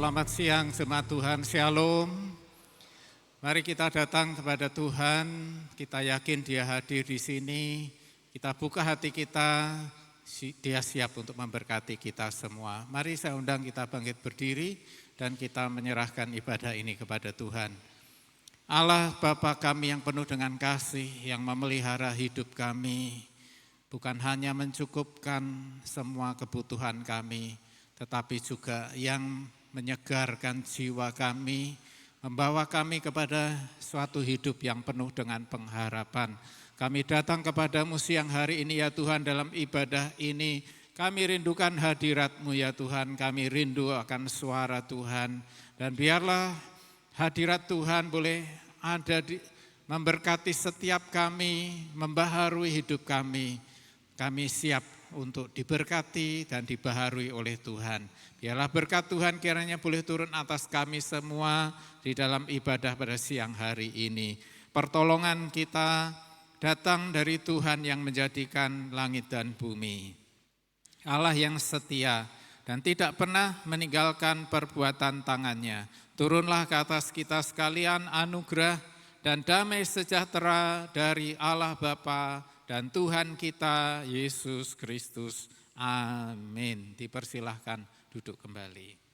Selamat siang jemaat Tuhan, Shalom. Mari kita datang kepada Tuhan, kita yakin Dia hadir di sini. Kita buka hati kita, Dia siap untuk memberkati kita semua. Mari saya undang kita bangkit berdiri dan kita menyerahkan ibadah ini kepada Tuhan. Allah Bapa kami yang penuh dengan kasih, yang memelihara hidup kami, bukan hanya mencukupkan semua kebutuhan kami, tetapi juga yang menyegarkan jiwa kami, membawa kami kepada suatu hidup yang penuh dengan pengharapan. Kami datang kepadamu siang hari ini ya Tuhan, dalam ibadah ini kami rindukan hadirat-Mu ya Tuhan, kami rindu akan suara Tuhan. Dan biarlah hadirat Tuhan boleh ada memberkati setiap kami, membaharui hidup kami. Kami siap untuk diberkati dan dibaharui oleh Tuhan. Biarlah berkat Tuhan kiranya boleh turun atas kami semua di dalam ibadah pada siang hari ini. Pertolongan kita datang dari Tuhan yang menjadikan langit dan bumi. Allah yang setia dan tidak pernah meninggalkan perbuatan tangannya. Turunlah ke atas kita sekalian anugerah dan damai sejahtera dari Allah Bapa dan Tuhan kita Yesus Kristus. Amin. Dipersilahkan duduk kembali.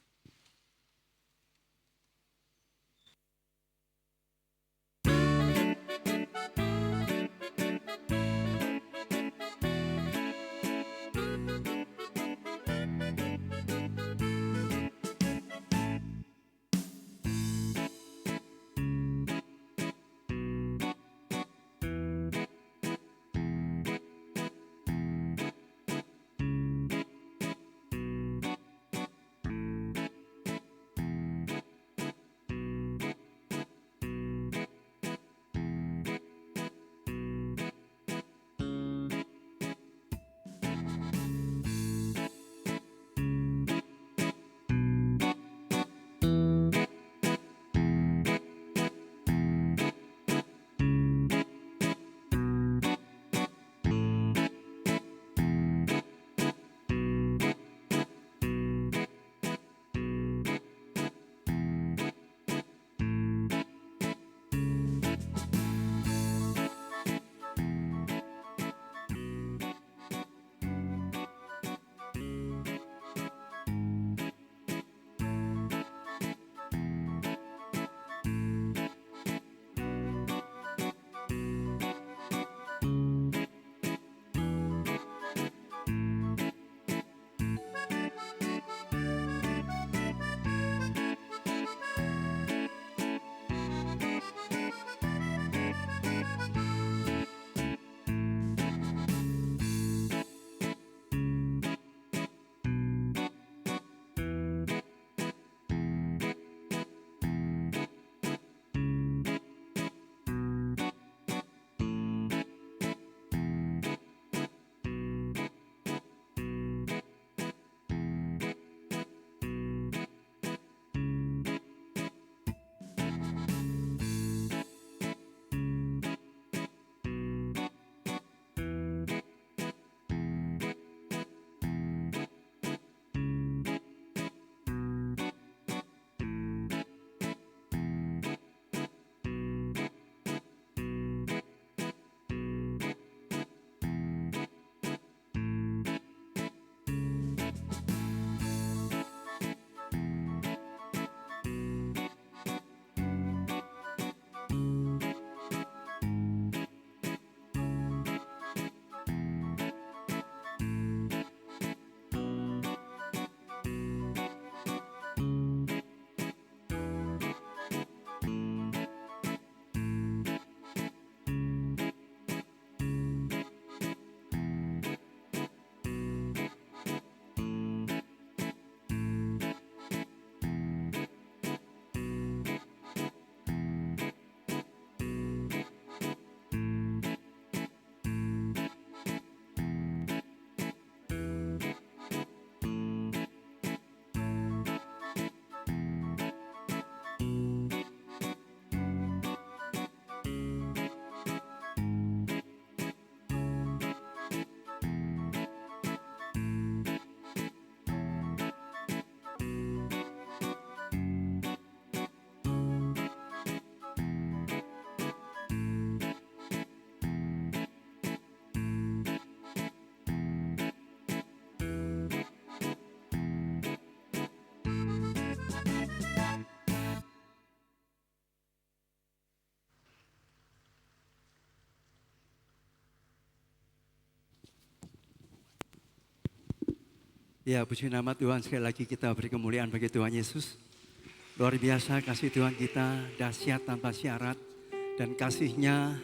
Ya, puji nama Tuhan, sekali lagi kita beri kemuliaan bagi Tuhan Yesus. Luar biasa kasih Tuhan kita, dahsyat tanpa syarat. Dan kasih-Nya,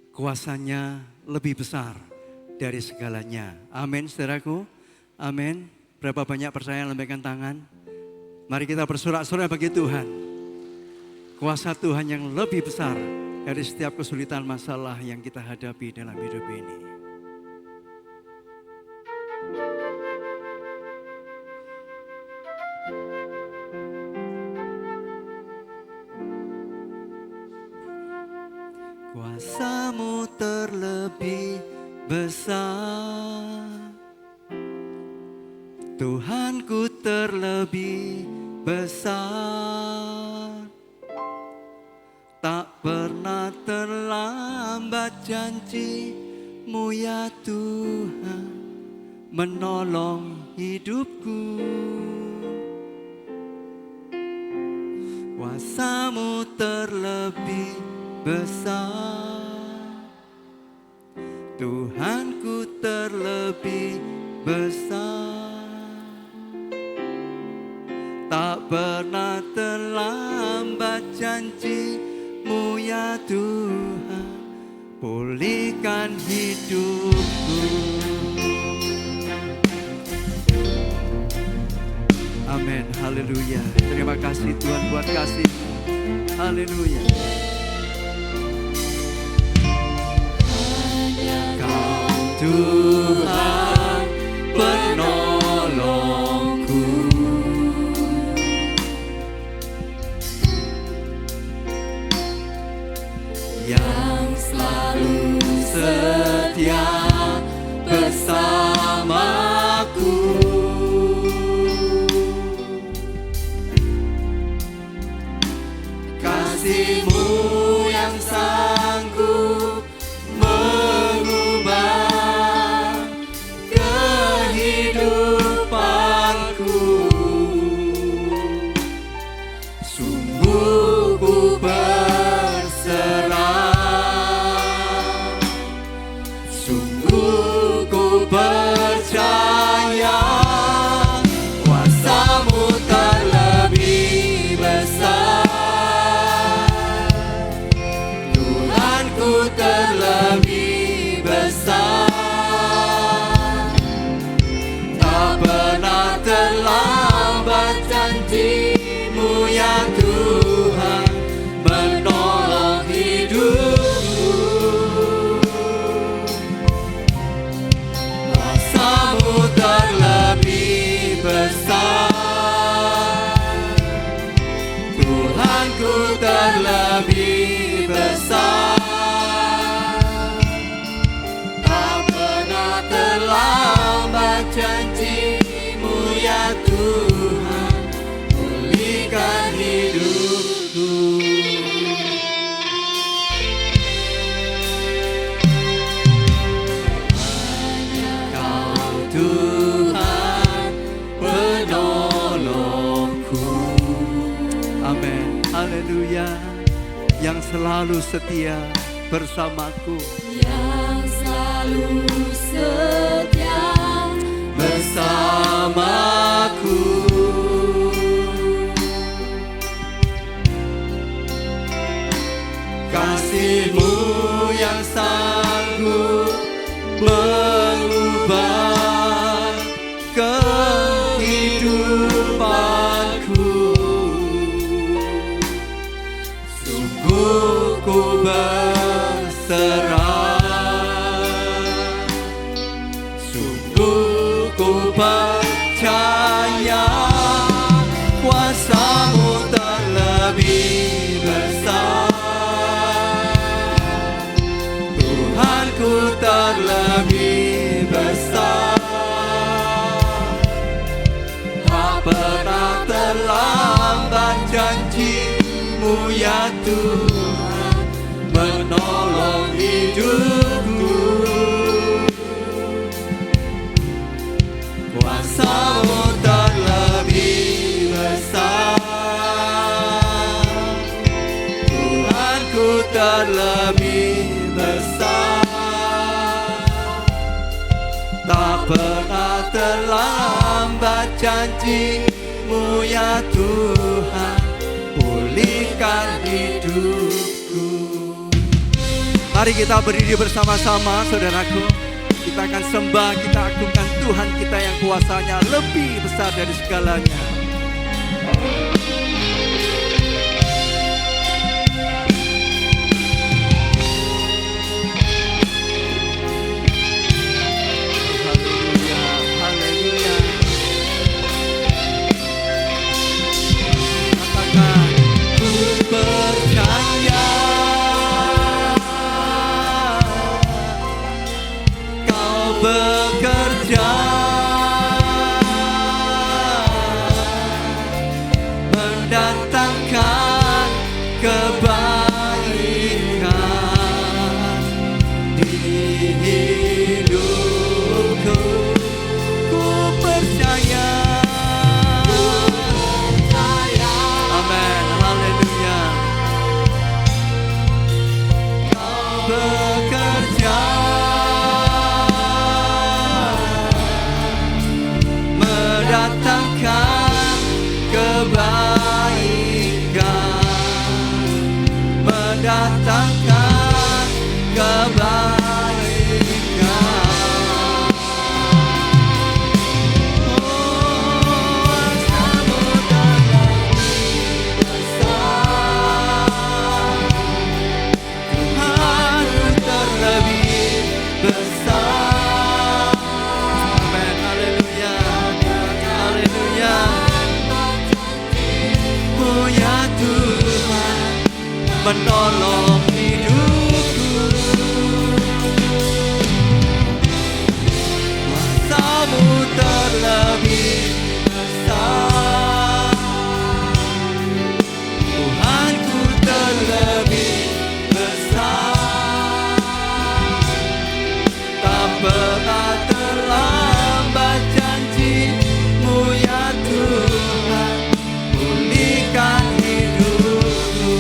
kuasanya lebih besar dari segalanya. Amin, saudaraku. Amin. Berapa banyak percaya yang lambaikan tangan? Mari kita bersorak-sorai bagi Tuhan. Kuasa Tuhan yang lebih besar dari setiap kesulitan masalah yang kita hadapi dalam hidup ini. Kuasa-Mu terlebih besar, Tuhanku terlebih besar. Tak pernah terlambat janji-Mu ya Tuhan, menolong hidupku. Kuasa-Mu terlebih besar, Tuhanku terlebih besar. Tak pernah terlambat janji-Mu ya Tuhan, pulihkan hidupku. Amin, haleluya. Terima kasih Tuhan buat kasih-Mu. Haleluya. Kau Tuhan penolongku, yang selalu setia bersamaku. Kasih-Mu yang sanggup mengubah kehidupanku. Sungguh ku berserah, sungguh ku percaya, kuasa-Mu terlebih besar, Tuhanku terlebih besar. Tak pernah terlambat janji-Mu ya Tuhan, menolong hidupku. Kuasa-Mu terlebih besar, Tuhanku terlebih besar. Tak pernah terlambat janji-Mu ya Tuhan, pulihkan hidupku. Kau Tuhan penolongku. Amin, haleluya. Yang selalu setia bersamaku, yang selalu setia bersamaku. Kasih-Mu yang sanggup mengubah kehidupanku. Sungguh ku berserah, sungguh ku percaya, kuasa-Mu terlebih besar, Tuhanku terlebih besar. Tak pernah terlambat janji-Mu ya Tuhan, menolong hidupku. Kuasa-Mu terlebih besar, Tuhanku terlebih besar. Tak pernah terlambat terlambat janji-Mu ya Tuhan, pulihkan hidupku. Mari kita berdiri bersama-sama saudaraku. Kita akan sembah, kita agungkan Tuhan kita yang kuasanya lebih besar dari segalanya. Bekerja mendatangkan kebaikan di hidupku. Ku percaya. Amin, haleluya. Kau bekerja datangkan kebaikan, mendatangkan kebaikan. Oh, samudera besar, Tuhan terlebih besar. Amin, haleluya. Oh ya Tuhan, menolong hidupku. Kuasa-Mu terlebih besar, Tuhanku terlebih besar. Tak pernah terlambat janji-Mu ya Tuhan, pulihkan hidupku.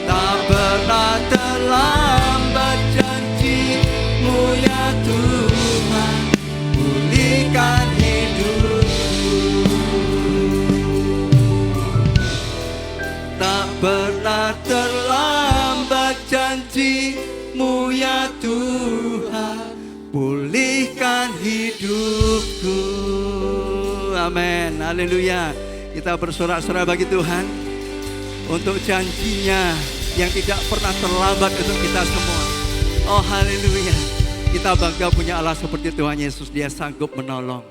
Tak pernah terlambat janji-Mu ya Tuhan, pulihkan hidupku. Tak pernah terlambat janji-Mu ya Tuhan, pulihkan hidupku. Amin, haleluya. Kita bersorak-sorai bagi Tuhan untuk janjinya yang tidak pernah terlambat untuk kita semua. Oh haleluya. Kita bangga punya Allah seperti Tuhan Yesus. Dia sanggup menolong,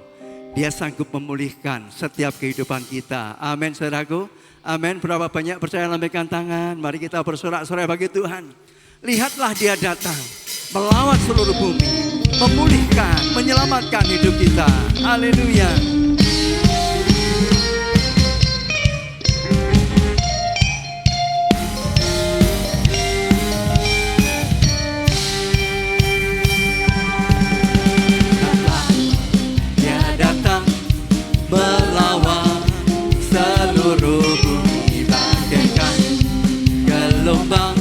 Dia sanggup memulihkan setiap kehidupan kita. Amin saudaraku. Amin. Berapa banyak percaya, lambaikan tangan. Mari kita bersorak-sorai bagi Tuhan. Lihatlah Dia datang melawat seluruh bumi, memulihkan, menyelamatkan hidup kita. Haleluya. Dia datang melawat seluruh bumi, bagaikan gelombang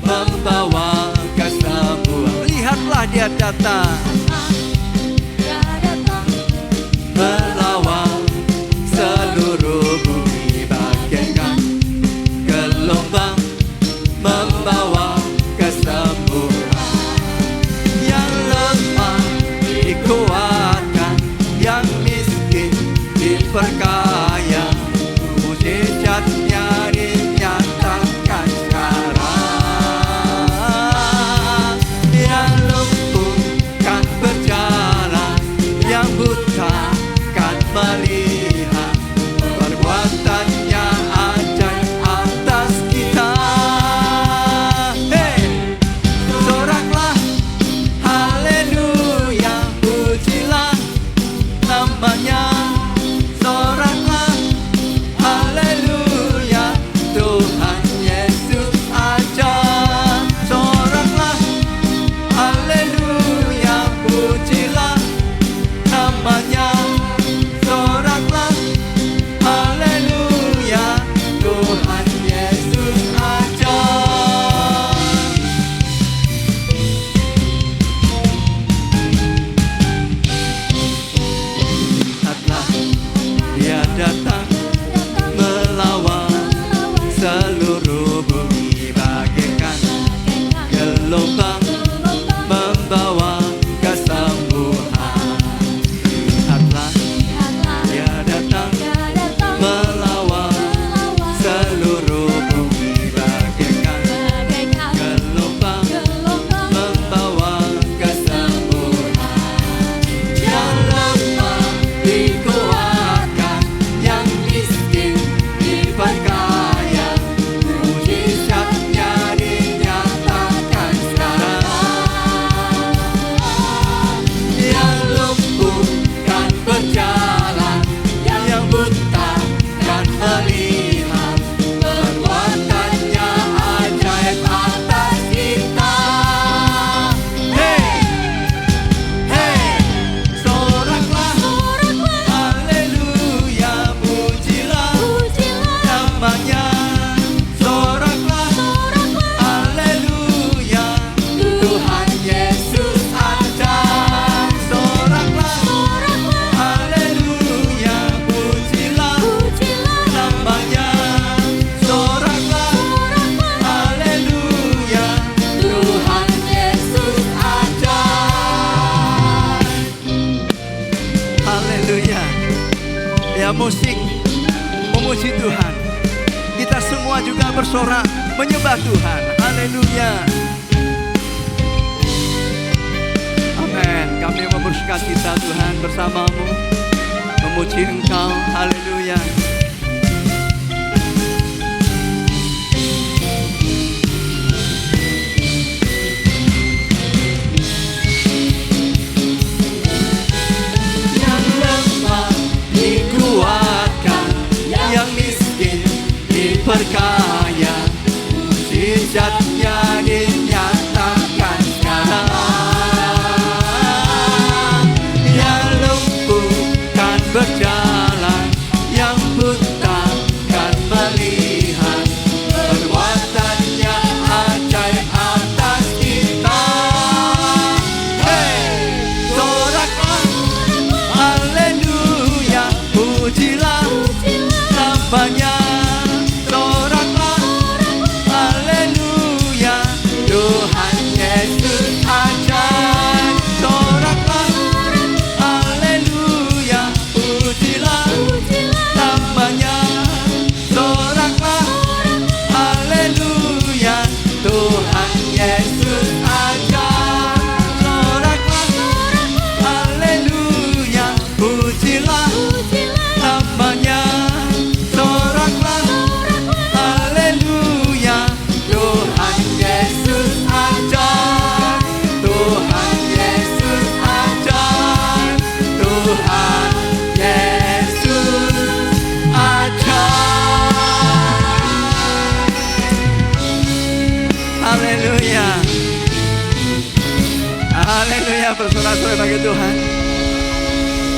membawa kesembuhan. Lihatlah Dia datang ada musik memuji Tuhan. Kita semua juga bersorak menyembah Tuhan. Haleluya. Amin. Kami mau bersukacita Tuhan bersamamu, memuji Engkau. Haleluya. Yang lemah dikuatkan, yang miskin Diperkaya, mujizatnya dinyatakan sekarang. Yang lumpuh kan berjalan, yang buta kan melihat. Perbuatannya ajaib atas kita. Hey, soraklah, haleluya, pujilah namanya. Haleluya, bersorak-sorai bagi Tuhan.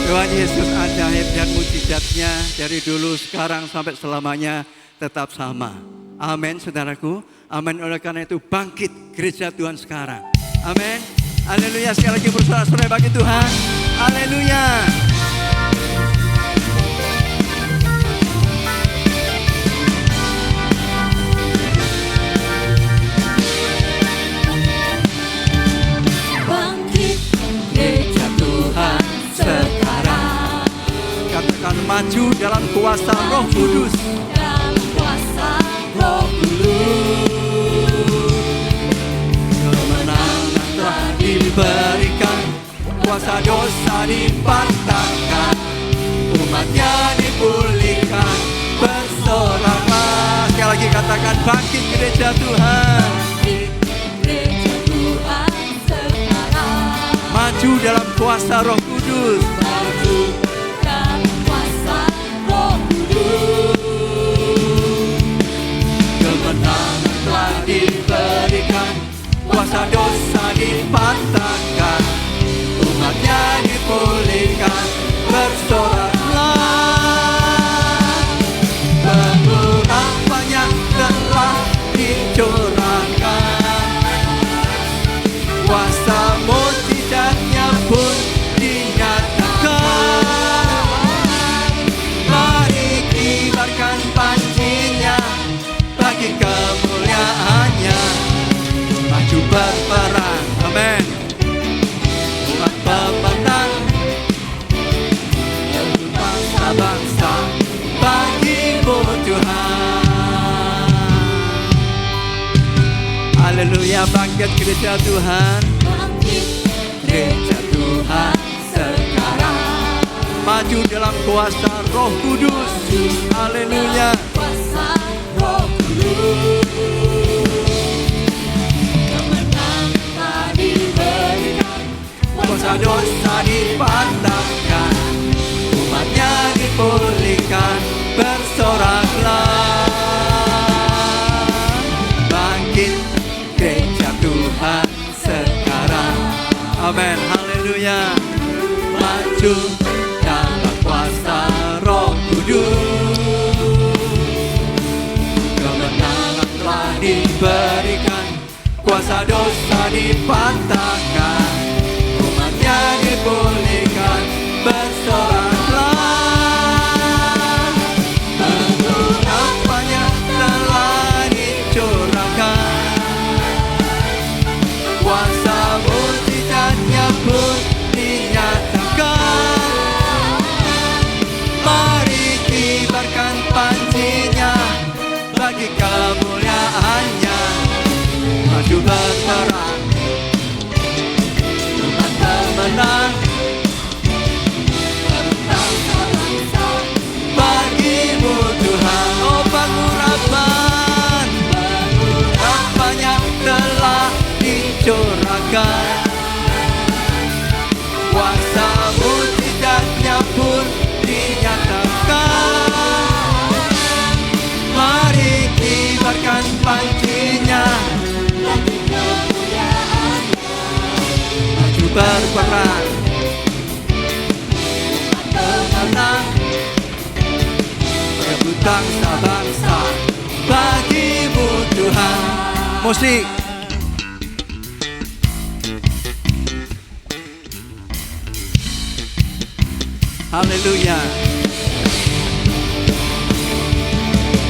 Tuhan Yesus ajaib dan mujizatnya dari dulu, sekarang, sampai selamanya tetap sama. Amin, saudaraku. Amin. Oleh karena itu bangkit gereja Tuhan sekarang. Amin. Haleluya, sekali lagi bersorak-sorai bagi Tuhan. Haleluya. Katakan maju dalam kuasa Roh Kudus. dalam kuasa Roh Kudus. Kemenangan telah diberikan, kuasa dosa dipatahkan, umatnya dipulihkan, bersoraklah. Sekali lagi katakan bangkit gereja Tuhan. Gereja Tuhan sekarang. Maju dalam kuasa Roh Kudus. Maju dalam kuasa Roh Kudus. Kemenangan telah diberikan, kuasa dosa dipatahkan, umatnya dipulihkan, bersoraklah. Pengurapannya telah dicurahkan, kuasa mujizatnya pun dinyatakan. Mari kibarkan pancinya bagi kemuliaannya, maju berperang. Amin. Umat pemenang, bangsa-bangsa bagimu Tuhan. Haleluya, bangkit gereja Tuhan. Bangkit Gereja Tuhan sekarang. Maju dalam kuasa Roh Kudus. Haleluya. kuasa Roh Kudus. Kemenangan telah diberikan, Kuasa dosa dipatahkan, umatnya dipulihkan, bersoraklah. Bangkit gereja Tuhan sekarang. Amin. Haleluya. Maju dalam kuasa Roh Kudus. Kemenangan telah diberikan, kuasa dosa dipatahkan, umatnya dipulihkan, bersoraklah. Pengurapannya telah dicurahkan, kuasa mujizatnya pun dinyatakan. Mari berperang, umat pemenang. Bangsa-bangsa Bagimu Tuhan, oh pengurapan, pengurapannya telah dicurahkan. Kuasa mujizatnya pun dinyatakan. Mari kibarkan pancinya, lagi kemuliaannya. maju berperang, pemenang, rebut bangsa-bangsa. Bagimu Tuhan. Musik. Haleluya.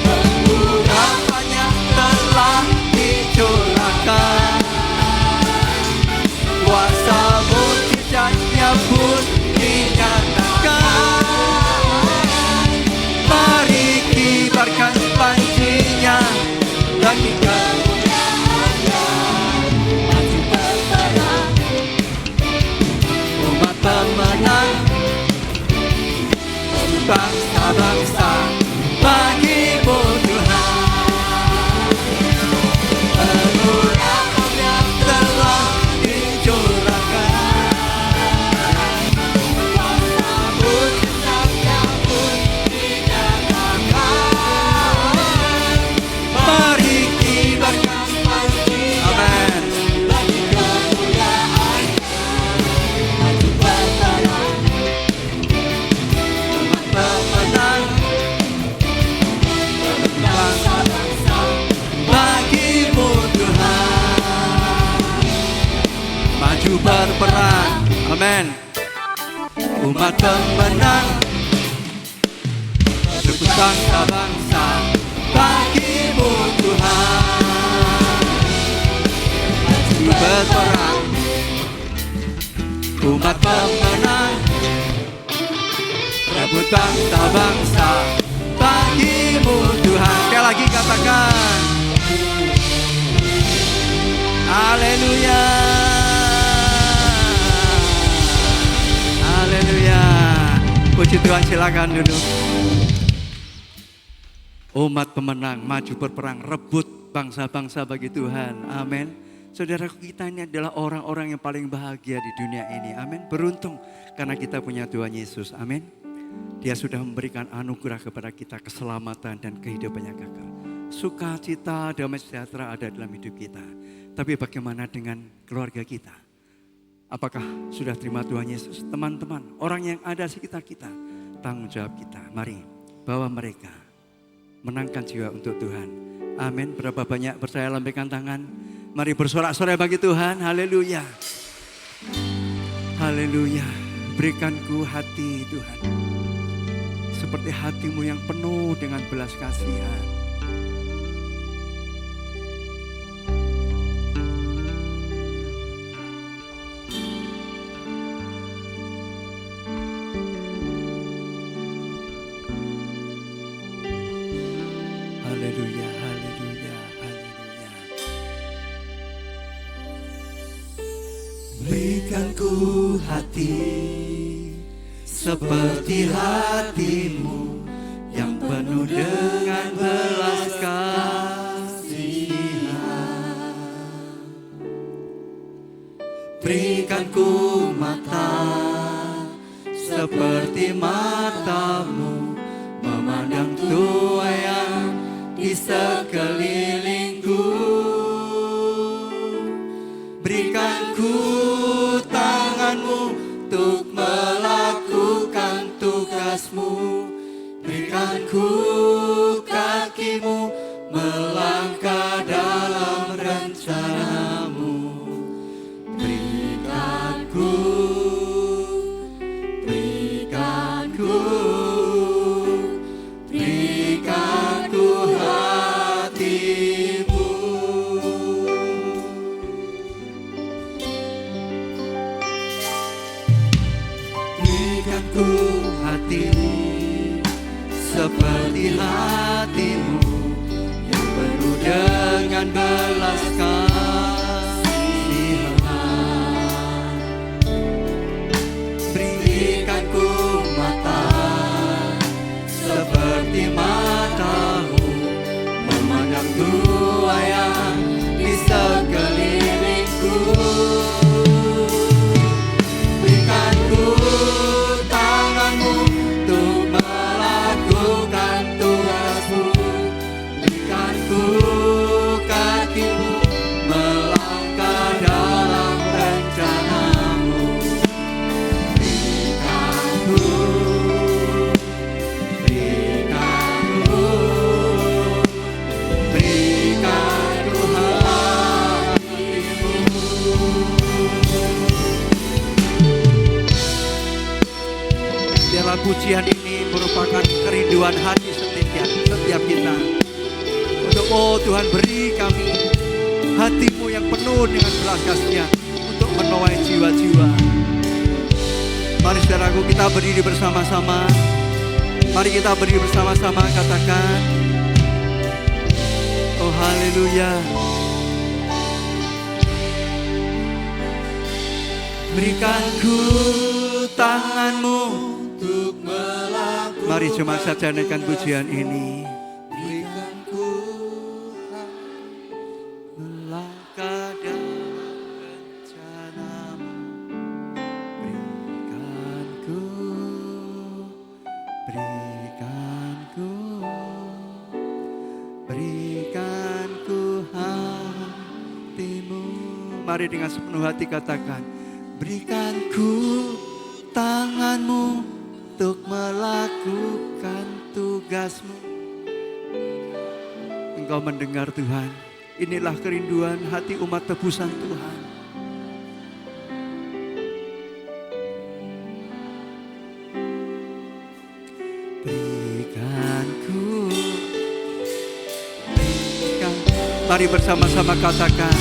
Pengurapannya telah dicurahkan. Kuasa mujizatnya pun dinyatakan. Mari kibarkan pancinya, bagi kemuliaannya. Maju berperang, Umat pemenang, bangsa-bangsa. Bagimu Tuhan. Pengurapannya telah dicurahkan. Kuasa mujizatnya pun dinyatakan. Mari kibarkan pancinya. Amin. bagi kemuliaannya. Maju berperang, Pemenang, bangsa-bangsa bagimu Tuhan. Maju berperang. Amin. Umat pemenang, rebut bangsa-bangsa. Bagimu Tuhan. Maju berperang. Umat pemenang, rebut bangsa-bangsa. Bagimu Tuhan. Sekali lagi katakan. Haleluya. Haleluya. Puji Tuhan, silakan duduk. Umat pemenang, maju berperang, rebut bangsa-bangsa bagi Tuhan. Amin. Saudaraku, kita ini adalah orang-orang yang paling bahagia di dunia ini. Amin. Beruntung karena kita punya Tuhan Yesus. Amin. Dia sudah memberikan anugerah kepada kita, keselamatan dan kehidupan yang kekal. Sukacita, damai sejahtera ada dalam hidup kita. Tapi bagaimana dengan keluarga kita? Apakah sudah terima Tuhan Yesus? Teman-teman, orang yang ada di sekitar kita, tanggung jawab kita. Mari bawa mereka, menangkan jiwa untuk Tuhan. Amin. Berapa banyak percaya, lambaikan tangan. Mari bersorak-sorai bagi Tuhan. Haleluya. Haleluya. Berikanku hati Tuhan, seperti hatimu yang penuh dengan belas kasihan. Haleluya, haleluya, haleluya. Berikanku hati seperti hatimu yang penuh dengan belas kasihan. Berikanku mata seperti matamu, memandang tua yang di sekelilingku. Berikanku tanganmu untuk melakukan tugasmu. Berikanku kakimu melangkah dalam rencanamu. Berikanku hatimu. Berikanku hati seperti hatimu yang penuh dengan belas kasihan. biarlah pujian ini merupakan kerinduan hati setiap kita. Untuk Tuhan beri kami hati-Mu yang penuh dengan belas kasihan untuk menuai jiwa-jiwa. Mari saudaraku, kita berdiri bersama-sama. Mari kita berdiri bersama-sama, katakan, oh haleluya. Berikan ku tangan-Mu untuk melakukan. Mari jemaat saja naikkan pujian ini. Berikan ku melangkah dalam rencana-Mu. Berikan ku hati-Mu. Mari dengan sepenuh hati katakan, berikan ku tangan-Mu untuk melakukan tugas-Mu. Engkau mendengar Tuhan, inilah kerinduan hati umat tebusan Tuhan. Mari bersama-sama katakan,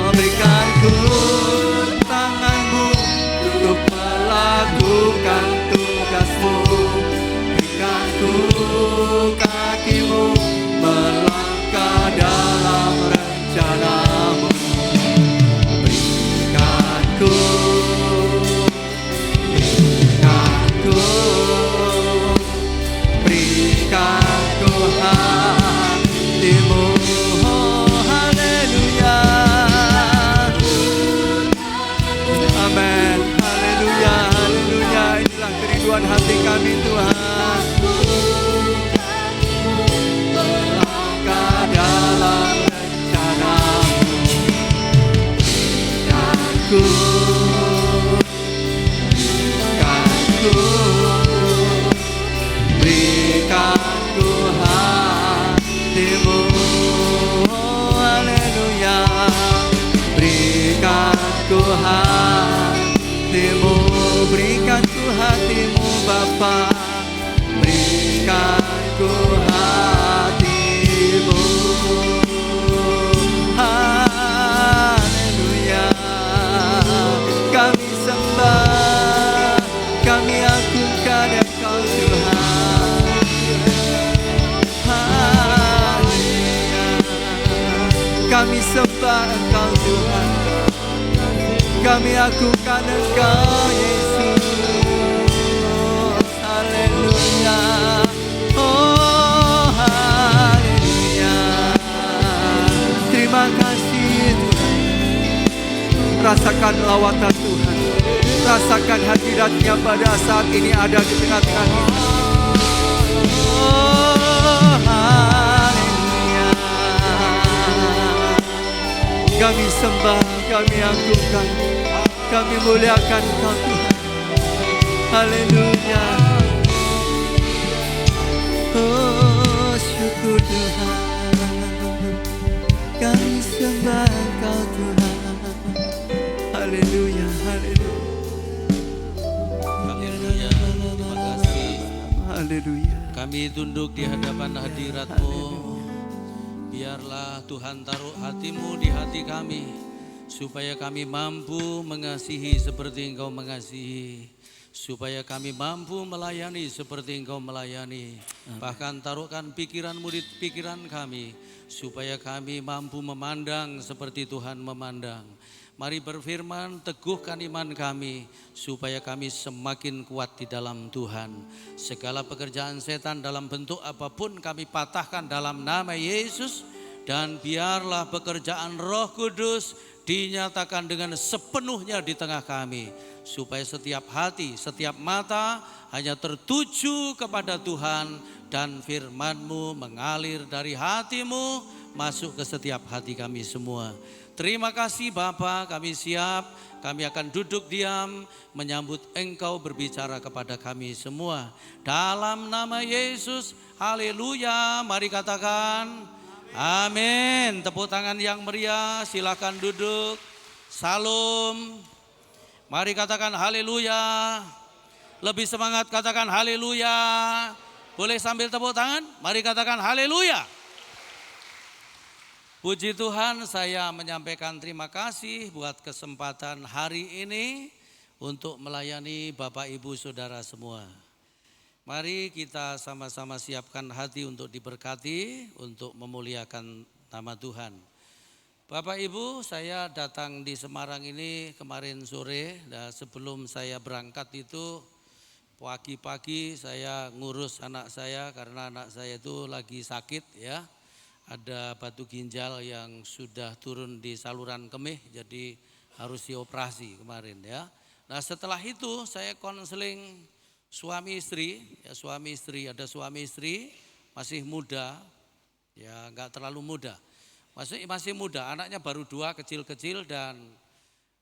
berikan ku tangan-Mu untuk melakukan tugas-Mu. Berikan ku kaki-Mu melangkah dalam rencana-Mu. Berikan ku hati-Mu. Oh haleluya. Amin. Haleluya, haleluya. Inilah kerinduan hati kami Tuhan. Melangkah dalam rencana-Mu. Berikan ku hati-Mu. Oh haleluya. Berikan ku hati-Mu. Berikan ku hati-Mu Bapa. Berikan ku hati-Mu. Haleluya. Kami sembah, kami agungkan Engkau Tuhan. Kami sembah Engkau Tuhan, kami agungkan Engkau Yesus. Haleluya. Oh haleluya. Terima kasih Tuhan. Rasakan lawatan Tuhan, rasakan hadirat-Nya pada saat ini ada di tengah-tengah kita. Oh haleluya. Kami sembah, kami agungkan, kami muliakan Engkau Tuhan. Haleluya. Oh syukur Tuhan, kami sembah Engkau Tuhan. Haleluya, haleluya. Haleluya, terima kasih. Haleluya. Kami tunduk di hadapan hadirat-Mu. Biarlah Tuhan taruh hati-Mu di hati kami, supaya kami mampu mengasihi seperti Engkau mengasihi, supaya kami mampu melayani seperti Engkau melayani. Bahkan taruhkan pikiran-Mu di pikiran kami, supaya kami mampu memandang seperti Tuhan memandang. Mari berfirman, teguhkan iman kami, supaya kami semakin kuat di dalam Tuhan. Segala pekerjaan setan dalam bentuk apapun kami patahkan dalam nama Yesus. Dan biarlah pekerjaan Roh Kudus dinyatakan dengan sepenuhnya di tengah kami. Supaya setiap hati, setiap mata hanya tertuju kepada Tuhan. Dan firman-Mu mengalir dari hati-Mu masuk ke setiap hati kami semua. Terima kasih Bapa, kami siap, kami akan duduk diam menyambut Engkau berbicara kepada kami semua. Dalam nama Yesus, haleluya, mari katakan amin. Tepuk tangan yang meriah, silakan duduk. Salam. Mari katakan haleluya. Lebih semangat katakan haleluya. Boleh sambil tepuk tangan? Mari katakan haleluya. Puji Tuhan, saya menyampaikan terima kasih buat kesempatan hari ini untuk melayani Bapak Ibu Saudara semua. Mari kita sama-sama siapkan hati untuk diberkati, untuk memuliakan nama Tuhan. Bapak Ibu, saya datang di Semarang ini kemarin sore. Dan sebelum saya berangkat itu pagi-pagi saya ngurus anak saya karena anak saya itu lagi sakit ya. Ada batu ginjal yang sudah turun di saluran kemih, jadi harus dioperasi kemarin ya. Nah setelah itu saya konseling suami istri, ya ada suami istri masih muda, ya nggak terlalu muda, masih muda, anaknya baru 2 kecil-kecil dan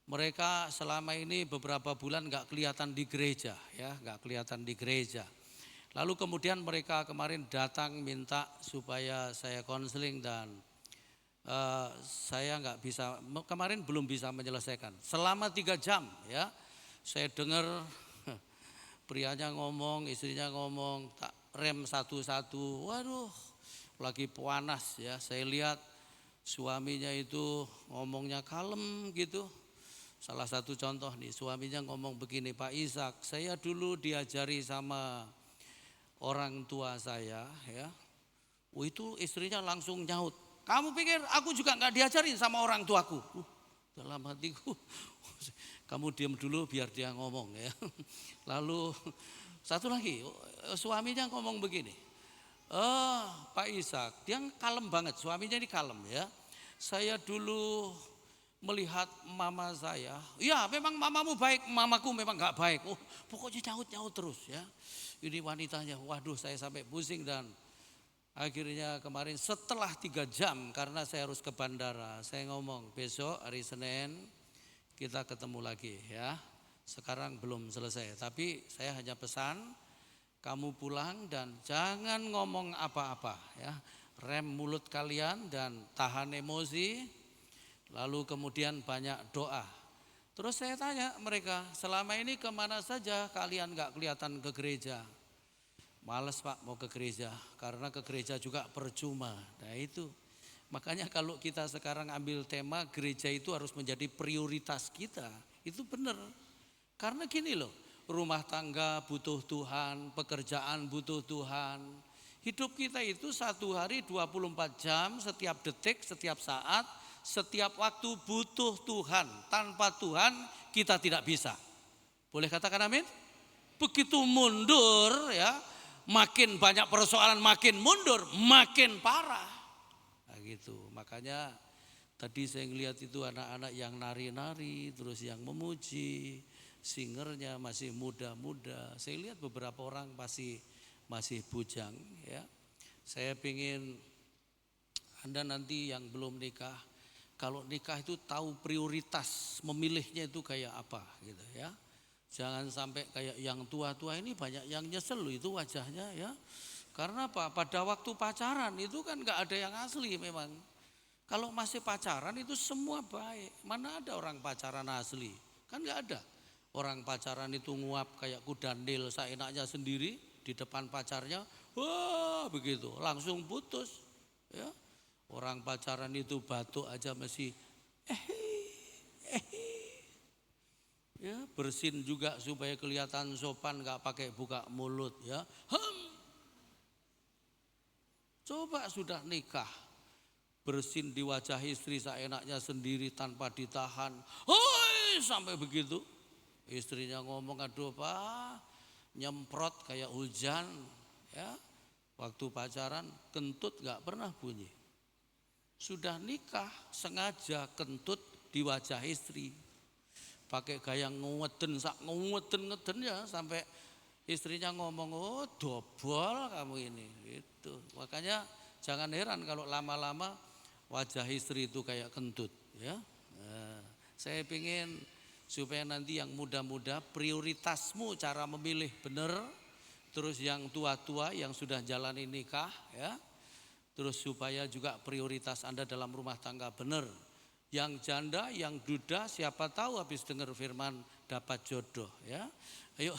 mereka selama ini beberapa bulan nggak kelihatan di gereja, ya nggak kelihatan di gereja. Lalu kemudian mereka kemarin datang minta supaya saya konseling dan saya nggak bisa, kemarin belum bisa menyelesaikan. Selama 3 jam ya, saya dengar prianya ngomong, istrinya ngomong, tak rem satu-satu. Waduh, lagi panas ya. Saya lihat suaminya itu ngomongnya kalem gitu. Salah satu contoh nih, suaminya ngomong begini, Pak Ishak, saya dulu diajari sama orang tua saya ya. Itu istrinya langsung nyaut, kamu pikir aku juga nggak diajarin sama orang tuaku? Dalam hatiku, kamu diam dulu biar dia ngomong ya. Lalu satu lagi, suaminya ngomong begini, Pak Ishak, dia kalem banget, suaminya ini kalem ya. Saya dulu melihat mama saya, ya memang mamamu baik, mamaku memang gak baik. Pokoknya nyaut-nyaut terus ya. Ini wanitanya, waduh saya sampai pusing dan akhirnya kemarin setelah 3 jam karena saya harus ke bandara, saya ngomong besok hari Senin kita ketemu lagi ya. Sekarang belum selesai, tapi saya hanya pesan kamu pulang dan jangan ngomong apa-apa ya. Rem mulut kalian dan tahan emosi, lalu kemudian banyak doa. Terus saya tanya mereka, selama ini kemana saja kalian gak kelihatan ke gereja? Males Pak mau ke gereja, karena ke gereja juga percuma. Nah itu, makanya kalau kita sekarang ambil tema gereja itu harus menjadi prioritas kita. Itu benar, karena gini loh, rumah tangga butuh Tuhan, pekerjaan butuh Tuhan. Hidup kita itu 1 hari 24 jam, setiap detik, setiap saat, setiap waktu butuh Tuhan. Tanpa Tuhan kita tidak bisa. Boleh katakan amin? Begitu mundur ya, makin banyak persoalan, makin mundur, makin parah. Nah gitu, makanya tadi saya ngelihat itu anak-anak yang nari-nari, terus yang memuji, singernya masih muda-muda. Saya lihat beberapa orang masih bujang ya. Saya pingin Anda nanti yang belum nikah, kalau nikah itu tahu prioritas memilihnya itu kayak apa gitu ya. Jangan sampai kayak yang tua-tua ini banyak yang nyesel loh itu wajahnya ya. Karena apa? Pada waktu pacaran itu kan gak ada yang asli memang. Kalau masih pacaran itu semua baik. Mana ada orang pacaran asli? Kan gak ada. Orang pacaran itu nguap kayak kuda nil seenaknya sendiri di depan pacarnya. Wah begitu langsung putus ya. Orang pacaran itu batuk aja masih ya, bersin juga supaya kelihatan sopan, gak pakai buka mulut ya. Coba sudah nikah, bersin di wajah istri seenaknya sendiri tanpa ditahan. Hoi, sampai begitu. Istrinya ngomong, aduh Pak, nyemprot kayak hujan ya. Waktu pacaran kentut gak pernah bunyi. Sudah nikah sengaja kentut di wajah istri. Pakai gaya ngeweden ya sampai istrinya ngomong, oh dobol kamu ini. Gitu. Makanya jangan heran kalau lama-lama wajah istri itu kayak kentut ya. Nah, saya ingin supaya nanti yang muda-muda prioritasmu cara memilih benar. Terus yang tua-tua yang sudah jalani nikah ya. Terus supaya juga prioritas Anda dalam rumah tangga benar. Yang janda, yang duda, siapa tahu habis dengar firman dapat jodoh ya. Ayo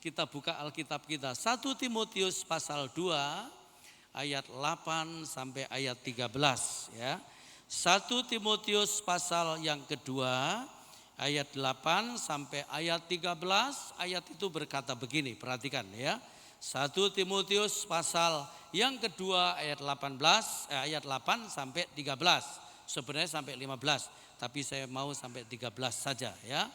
kita buka Alkitab kita. 1 Timotius pasal 2 ayat 8 sampai ayat 13 ya. 1 Timotius pasal yang kedua ayat 8 sampai ayat 13, ayat itu berkata begini, perhatikan ya. 1 Timotius pasal yang kedua ayat 8 sampai 13. Sebenarnya sampai 15, tapi saya mau sampai 13 saja ya.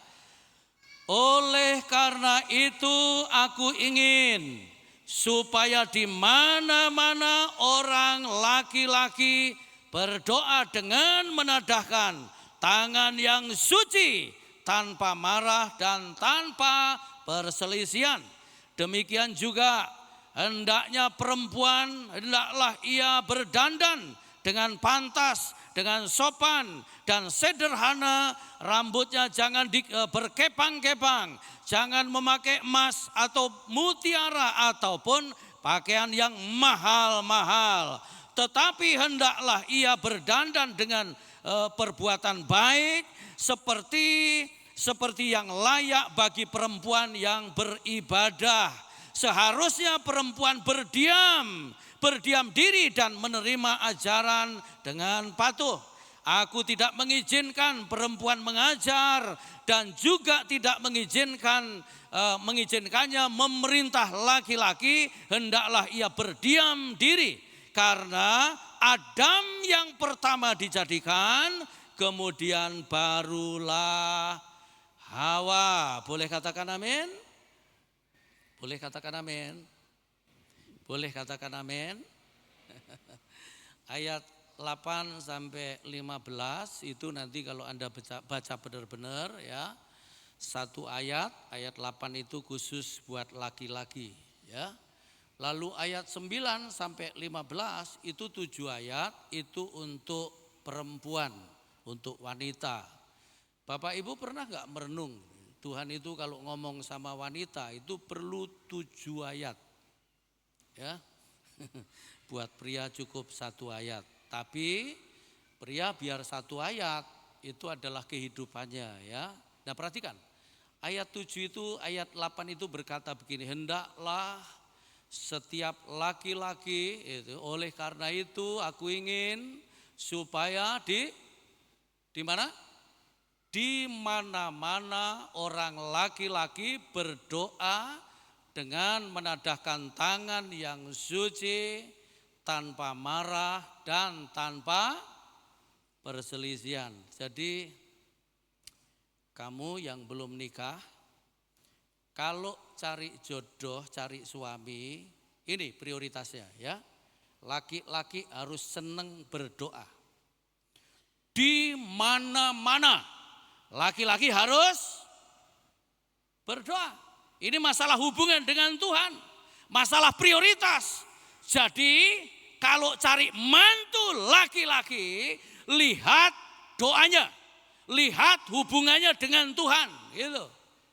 Oleh karena itu aku ingin supaya di mana-mana orang laki-laki berdoa dengan menadahkan tangan yang suci, tanpa marah dan tanpa perselisihan. Demikian juga hendaknya perempuan, hendaklah ia berdandan dengan pantas, dengan sopan dan sederhana, rambutnya jangan berkepang-kepang, jangan memakai emas atau mutiara ataupun pakaian yang mahal-mahal. Tetapi hendaklah ia berdandan dengan perbuatan baik seperti yang layak bagi perempuan yang beribadah. Seharusnya perempuan berdiam diri dan menerima ajaran dengan patuh. Aku tidak mengizinkan perempuan mengajar dan juga tidak mengizinkannya memerintah laki-laki, hendaklah ia berdiam diri. Karena Adam yang pertama dijadikan, kemudian barulah Hawa. Boleh katakan amin? Boleh katakan amin? Boleh katakan amin? Ayat 8 sampai 15 itu nanti kalau Anda baca benar-benar ya. Satu ayat 8 itu khusus buat laki-laki ya. Lalu ayat 9 sampai 15 itu 7 ayat itu untuk perempuan, untuk wanita. Bapak Ibu pernah enggak merenung Tuhan itu kalau ngomong sama wanita itu perlu 7 ayat. Ya. Buat pria cukup 1 ayat. Tapi pria biar 1 ayat itu adalah kehidupannya ya. Nah perhatikan. Ayat 7 itu, ayat 8 itu berkata begini, hendaklah setiap laki-laki itu, oleh karena itu aku ingin supaya di mana? Di mana-mana orang laki-laki berdoa dengan menadahkan tangan yang suci, tanpa marah dan tanpa perselisihan. Jadi kamu yang belum nikah, kalau cari jodoh, cari suami, ini prioritasnya ya. Laki-laki harus senang berdoa. Di mana-mana laki-laki harus berdoa. Ini masalah hubungan dengan Tuhan, masalah prioritas. Jadi kalau cari mantu laki-laki, lihat doanya, lihat hubungannya dengan Tuhan, gitu.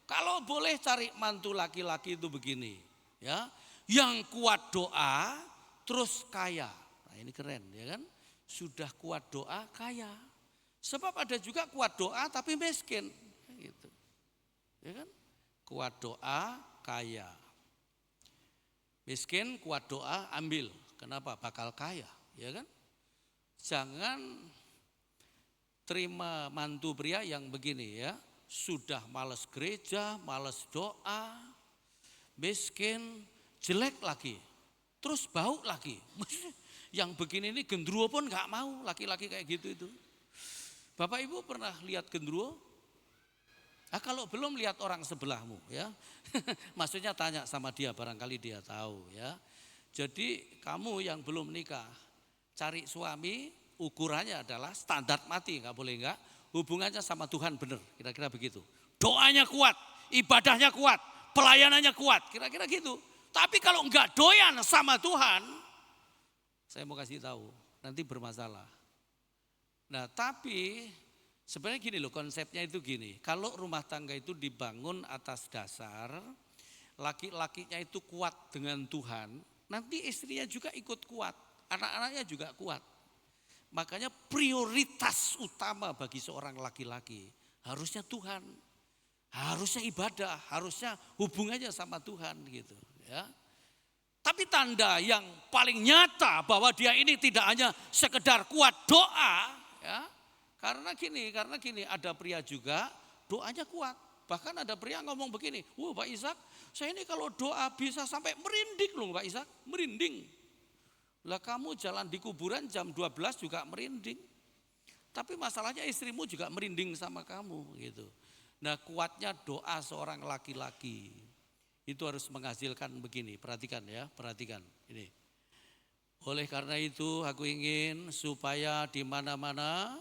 Kalau boleh cari mantu laki-laki itu begini, ya, yang kuat doa, terus kaya. Nah ini keren, ya kan? Sudah kuat doa, kaya. Sebab ada juga kuat doa tapi miskin, gitu, ya kan? Kuat doa, kaya. Miskin, kuat doa, ambil. Kenapa? Bakal kaya, ya kan? Jangan terima mantu pria yang begini ya. Sudah malas gereja, malas doa, miskin, jelek lagi. Terus bau lagi. Yang begini ini gendruwo pun gak mau, laki-laki kayak gitu itu. Bapak Ibu pernah lihat gendruwo? Nah, kalau belum lihat orang sebelahmu ya. Maksudnya tanya sama dia, barangkali dia tahu ya. Jadi kamu yang belum nikah, cari suami ukurannya adalah standar mati, gak boleh enggak. Hubungannya sama Tuhan benar, kira-kira begitu. Doanya kuat, ibadahnya kuat, pelayanannya kuat, kira-kira gitu. Tapi kalau enggak doyan sama Tuhan, saya mau kasih tahu, nanti bermasalah. Nah tapi sebenarnya gini loh, konsepnya itu gini. Kalau rumah tangga itu dibangun atas dasar laki-lakinya itu kuat dengan Tuhan, nanti istrinya juga ikut kuat, anak-anaknya juga kuat. Makanya prioritas utama bagi seorang laki-laki harusnya Tuhan. Harusnya ibadah, harusnya hubungannya sama Tuhan gitu ya. Tapi tanda yang paling nyata bahwa dia ini tidak hanya sekedar kuat doa ya. Karena gini ada pria juga doanya kuat. Bahkan ada pria ngomong begini, wah Pak Ishak, saya ini kalau doa bisa sampai merinding loh Pak Ishak, merinding. Lah kamu jalan di kuburan jam 12 juga merinding. Tapi masalahnya istrimu juga merinding sama kamu gitu. Nah kuatnya doa seorang laki-laki itu harus menghasilkan begini, perhatikan ya, perhatikan ini. Oleh karena itu aku ingin supaya di mana-mana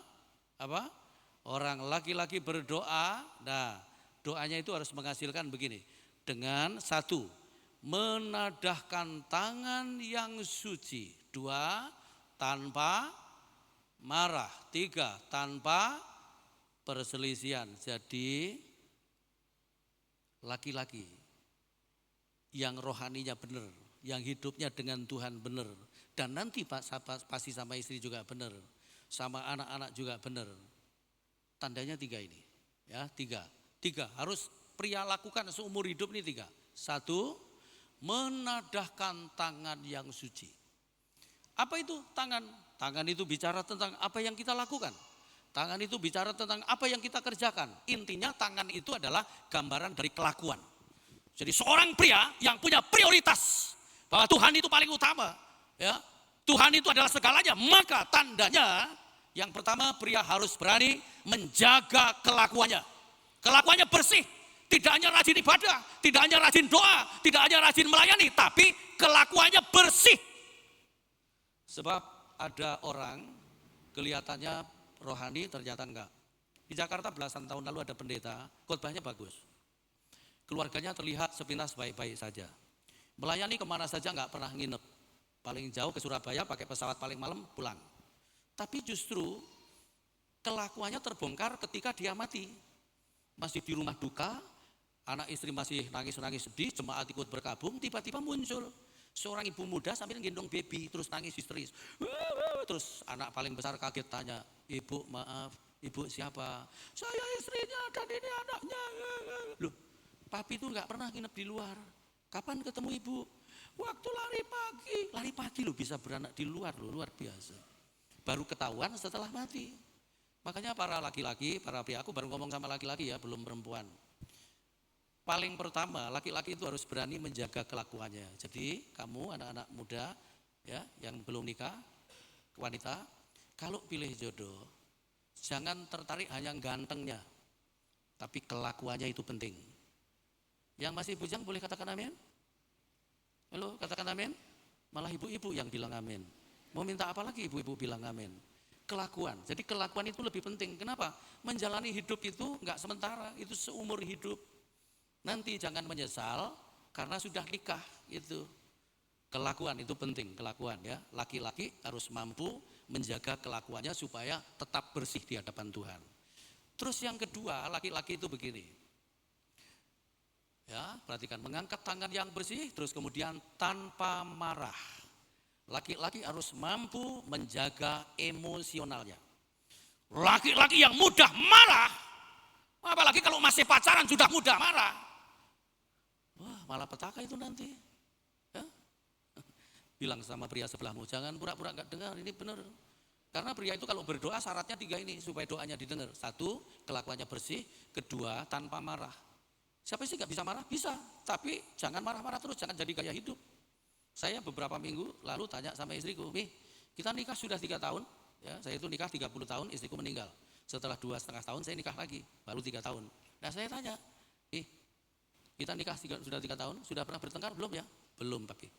orang laki-laki berdoa, nah doanya itu harus menghasilkan begini. Dengan satu, menadahkan tangan yang suci. Dua, tanpa marah. Tiga, tanpa perselisihan. Jadi laki-laki yang rohaninya benar, yang hidupnya dengan Tuhan benar. Dan nanti pasti sama istri juga benar, sama anak-anak juga benar. Tandanya tiga ini, ya tiga harus pria lakukan seumur hidup ini tiga. Satu, menadahkan tangan yang suci. Apa itu tangan? Tangan itu bicara tentang apa yang kita lakukan. Tangan itu bicara tentang apa yang kita kerjakan. Intinya tangan itu adalah gambaran dari kelakuan. Jadi seorang pria yang punya prioritas bahwa Tuhan itu paling utama, ya. Tuhan itu adalah segalanya, maka tandanya yang pertama pria harus berani menjaga kelakuannya. Kelakuannya bersih, tidak hanya rajin ibadah, tidak hanya rajin doa, tidak hanya rajin melayani, tapi kelakuannya bersih. Sebab ada orang kelihatannya rohani ternyata enggak. Di Jakarta belasan tahun lalu ada pendeta, khotbahnya bagus. Keluarganya terlihat sepintas baik-baik saja. Melayani kemana saja enggak pernah nginep. Paling jauh ke Surabaya pakai pesawat paling malam pulang. Tapi justru kelakuannya terbongkar ketika dia mati. Masih di rumah duka, anak istri masih nangis-nangis sedih, jemaat ikut berkabung, tiba-tiba muncul seorang ibu muda sambil gendong baby, terus nangis histeris. Terus anak paling besar kaget tanya, ibu maaf, ibu siapa? Saya istrinya dan ini anaknya. Loh, papi itu gak pernah nginep di luar. Kapan ketemu ibu? Waktu lari pagi loh bisa beranak di luar loh, luar biasa. Baru ketahuan setelah mati. Makanya para laki-laki, para pria, aku baru ngomong sama laki-laki ya, belum perempuan. Paling pertama, laki-laki itu harus berani menjaga kelakuannya. Jadi kamu anak-anak muda ya yang belum nikah, wanita, kalau pilih jodoh, jangan tertarik hanya gantengnya, tapi kelakuannya itu penting. Yang masih bujang boleh katakan amin? Halo, katakan amin? Malah ibu-ibu yang bilang amin. Mau minta apa lagi ibu-ibu bilang amin? Kelakuan. Jadi kelakuan itu lebih penting. Kenapa? Menjalani hidup itu enggak sementara, itu seumur hidup. Nanti jangan menyesal karena sudah nikah itu. Kelakuan itu penting, kelakuan ya. Laki-laki harus mampu menjaga kelakuannya supaya tetap bersih di hadapan Tuhan. Terus yang kedua, laki-laki itu begini. Ya, perhatikan, mengangkat tangan yang bersih, terus kemudian tanpa marah. Laki-laki harus mampu menjaga emosionalnya. Laki-laki yang mudah marah, apalagi kalau masih pacaran sudah mudah marah. Wah, malah petaka itu nanti. Ya? Bilang sama pria sebelahmu, jangan pura-pura gak dengar, ini benar. Karena pria itu kalau berdoa syaratnya tiga ini, supaya doanya didengar. Satu, kelakuannya bersih. Kedua, tanpa marah. Siapa sih gak bisa marah? Bisa, tapi jangan marah-marah terus, jangan jadi gaya hidup. Saya beberapa minggu lalu tanya sama istriku, Mi, kita nikah sudah 3 tahun, ya, saya itu nikah 30 tahun, istriku meninggal. Setelah 2,5 tahun saya nikah lagi, baru 3 tahun. Nah saya tanya, kita nikah sudah 3 tahun, sudah pernah bertengkar belum ya? Belum papi.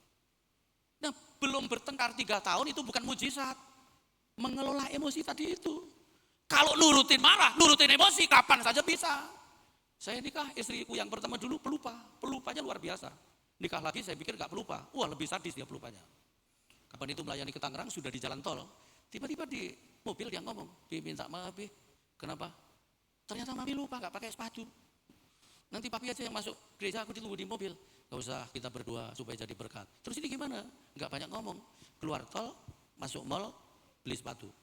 Nah belum bertengkar 3 tahun itu bukan mujizat. Mengelola emosi tadi itu. Kalau nurutin marah, nurutin emosi, kapan saja bisa. Saya nikah, istriku yang pertama dulu pelupanya luar biasa. Nikah lagi saya pikir gak pelupa, wah lebih sadis dia pelupanya. Kapan itu melayani ke Tangerang sudah di jalan tol, tiba-tiba di mobil dia ngomong, Bi minta maaf Bi, kenapa? Ternyata mami lupa gak pakai sepatu. Nanti papi aja yang masuk gereja, aku ditunggu di mobil. Gak usah, kita berdoa supaya jadi berkat. Terus ini gimana? Gak banyak ngomong, keluar tol, masuk mall, beli sepatu.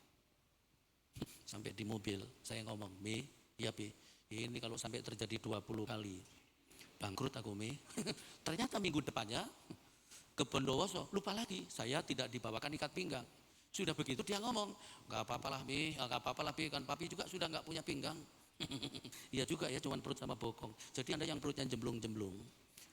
Sampai di mobil, saya ngomong, Mi, iya Pi, ini kalau sampai terjadi 20 kali, bangkrut aku Mi. Ternyata minggu depannya ke Bondowoso, lupa lagi, saya tidak dibawakan ikat pinggang. Sudah begitu dia ngomong, nggak apa-apa lah Mi, nggak apa-apa lah Pi, kan papi juga sudah nggak punya pinggang. Iya juga ya, cuman perut sama bokong. Jadi Anda yang perutnya jemblung-jemblung,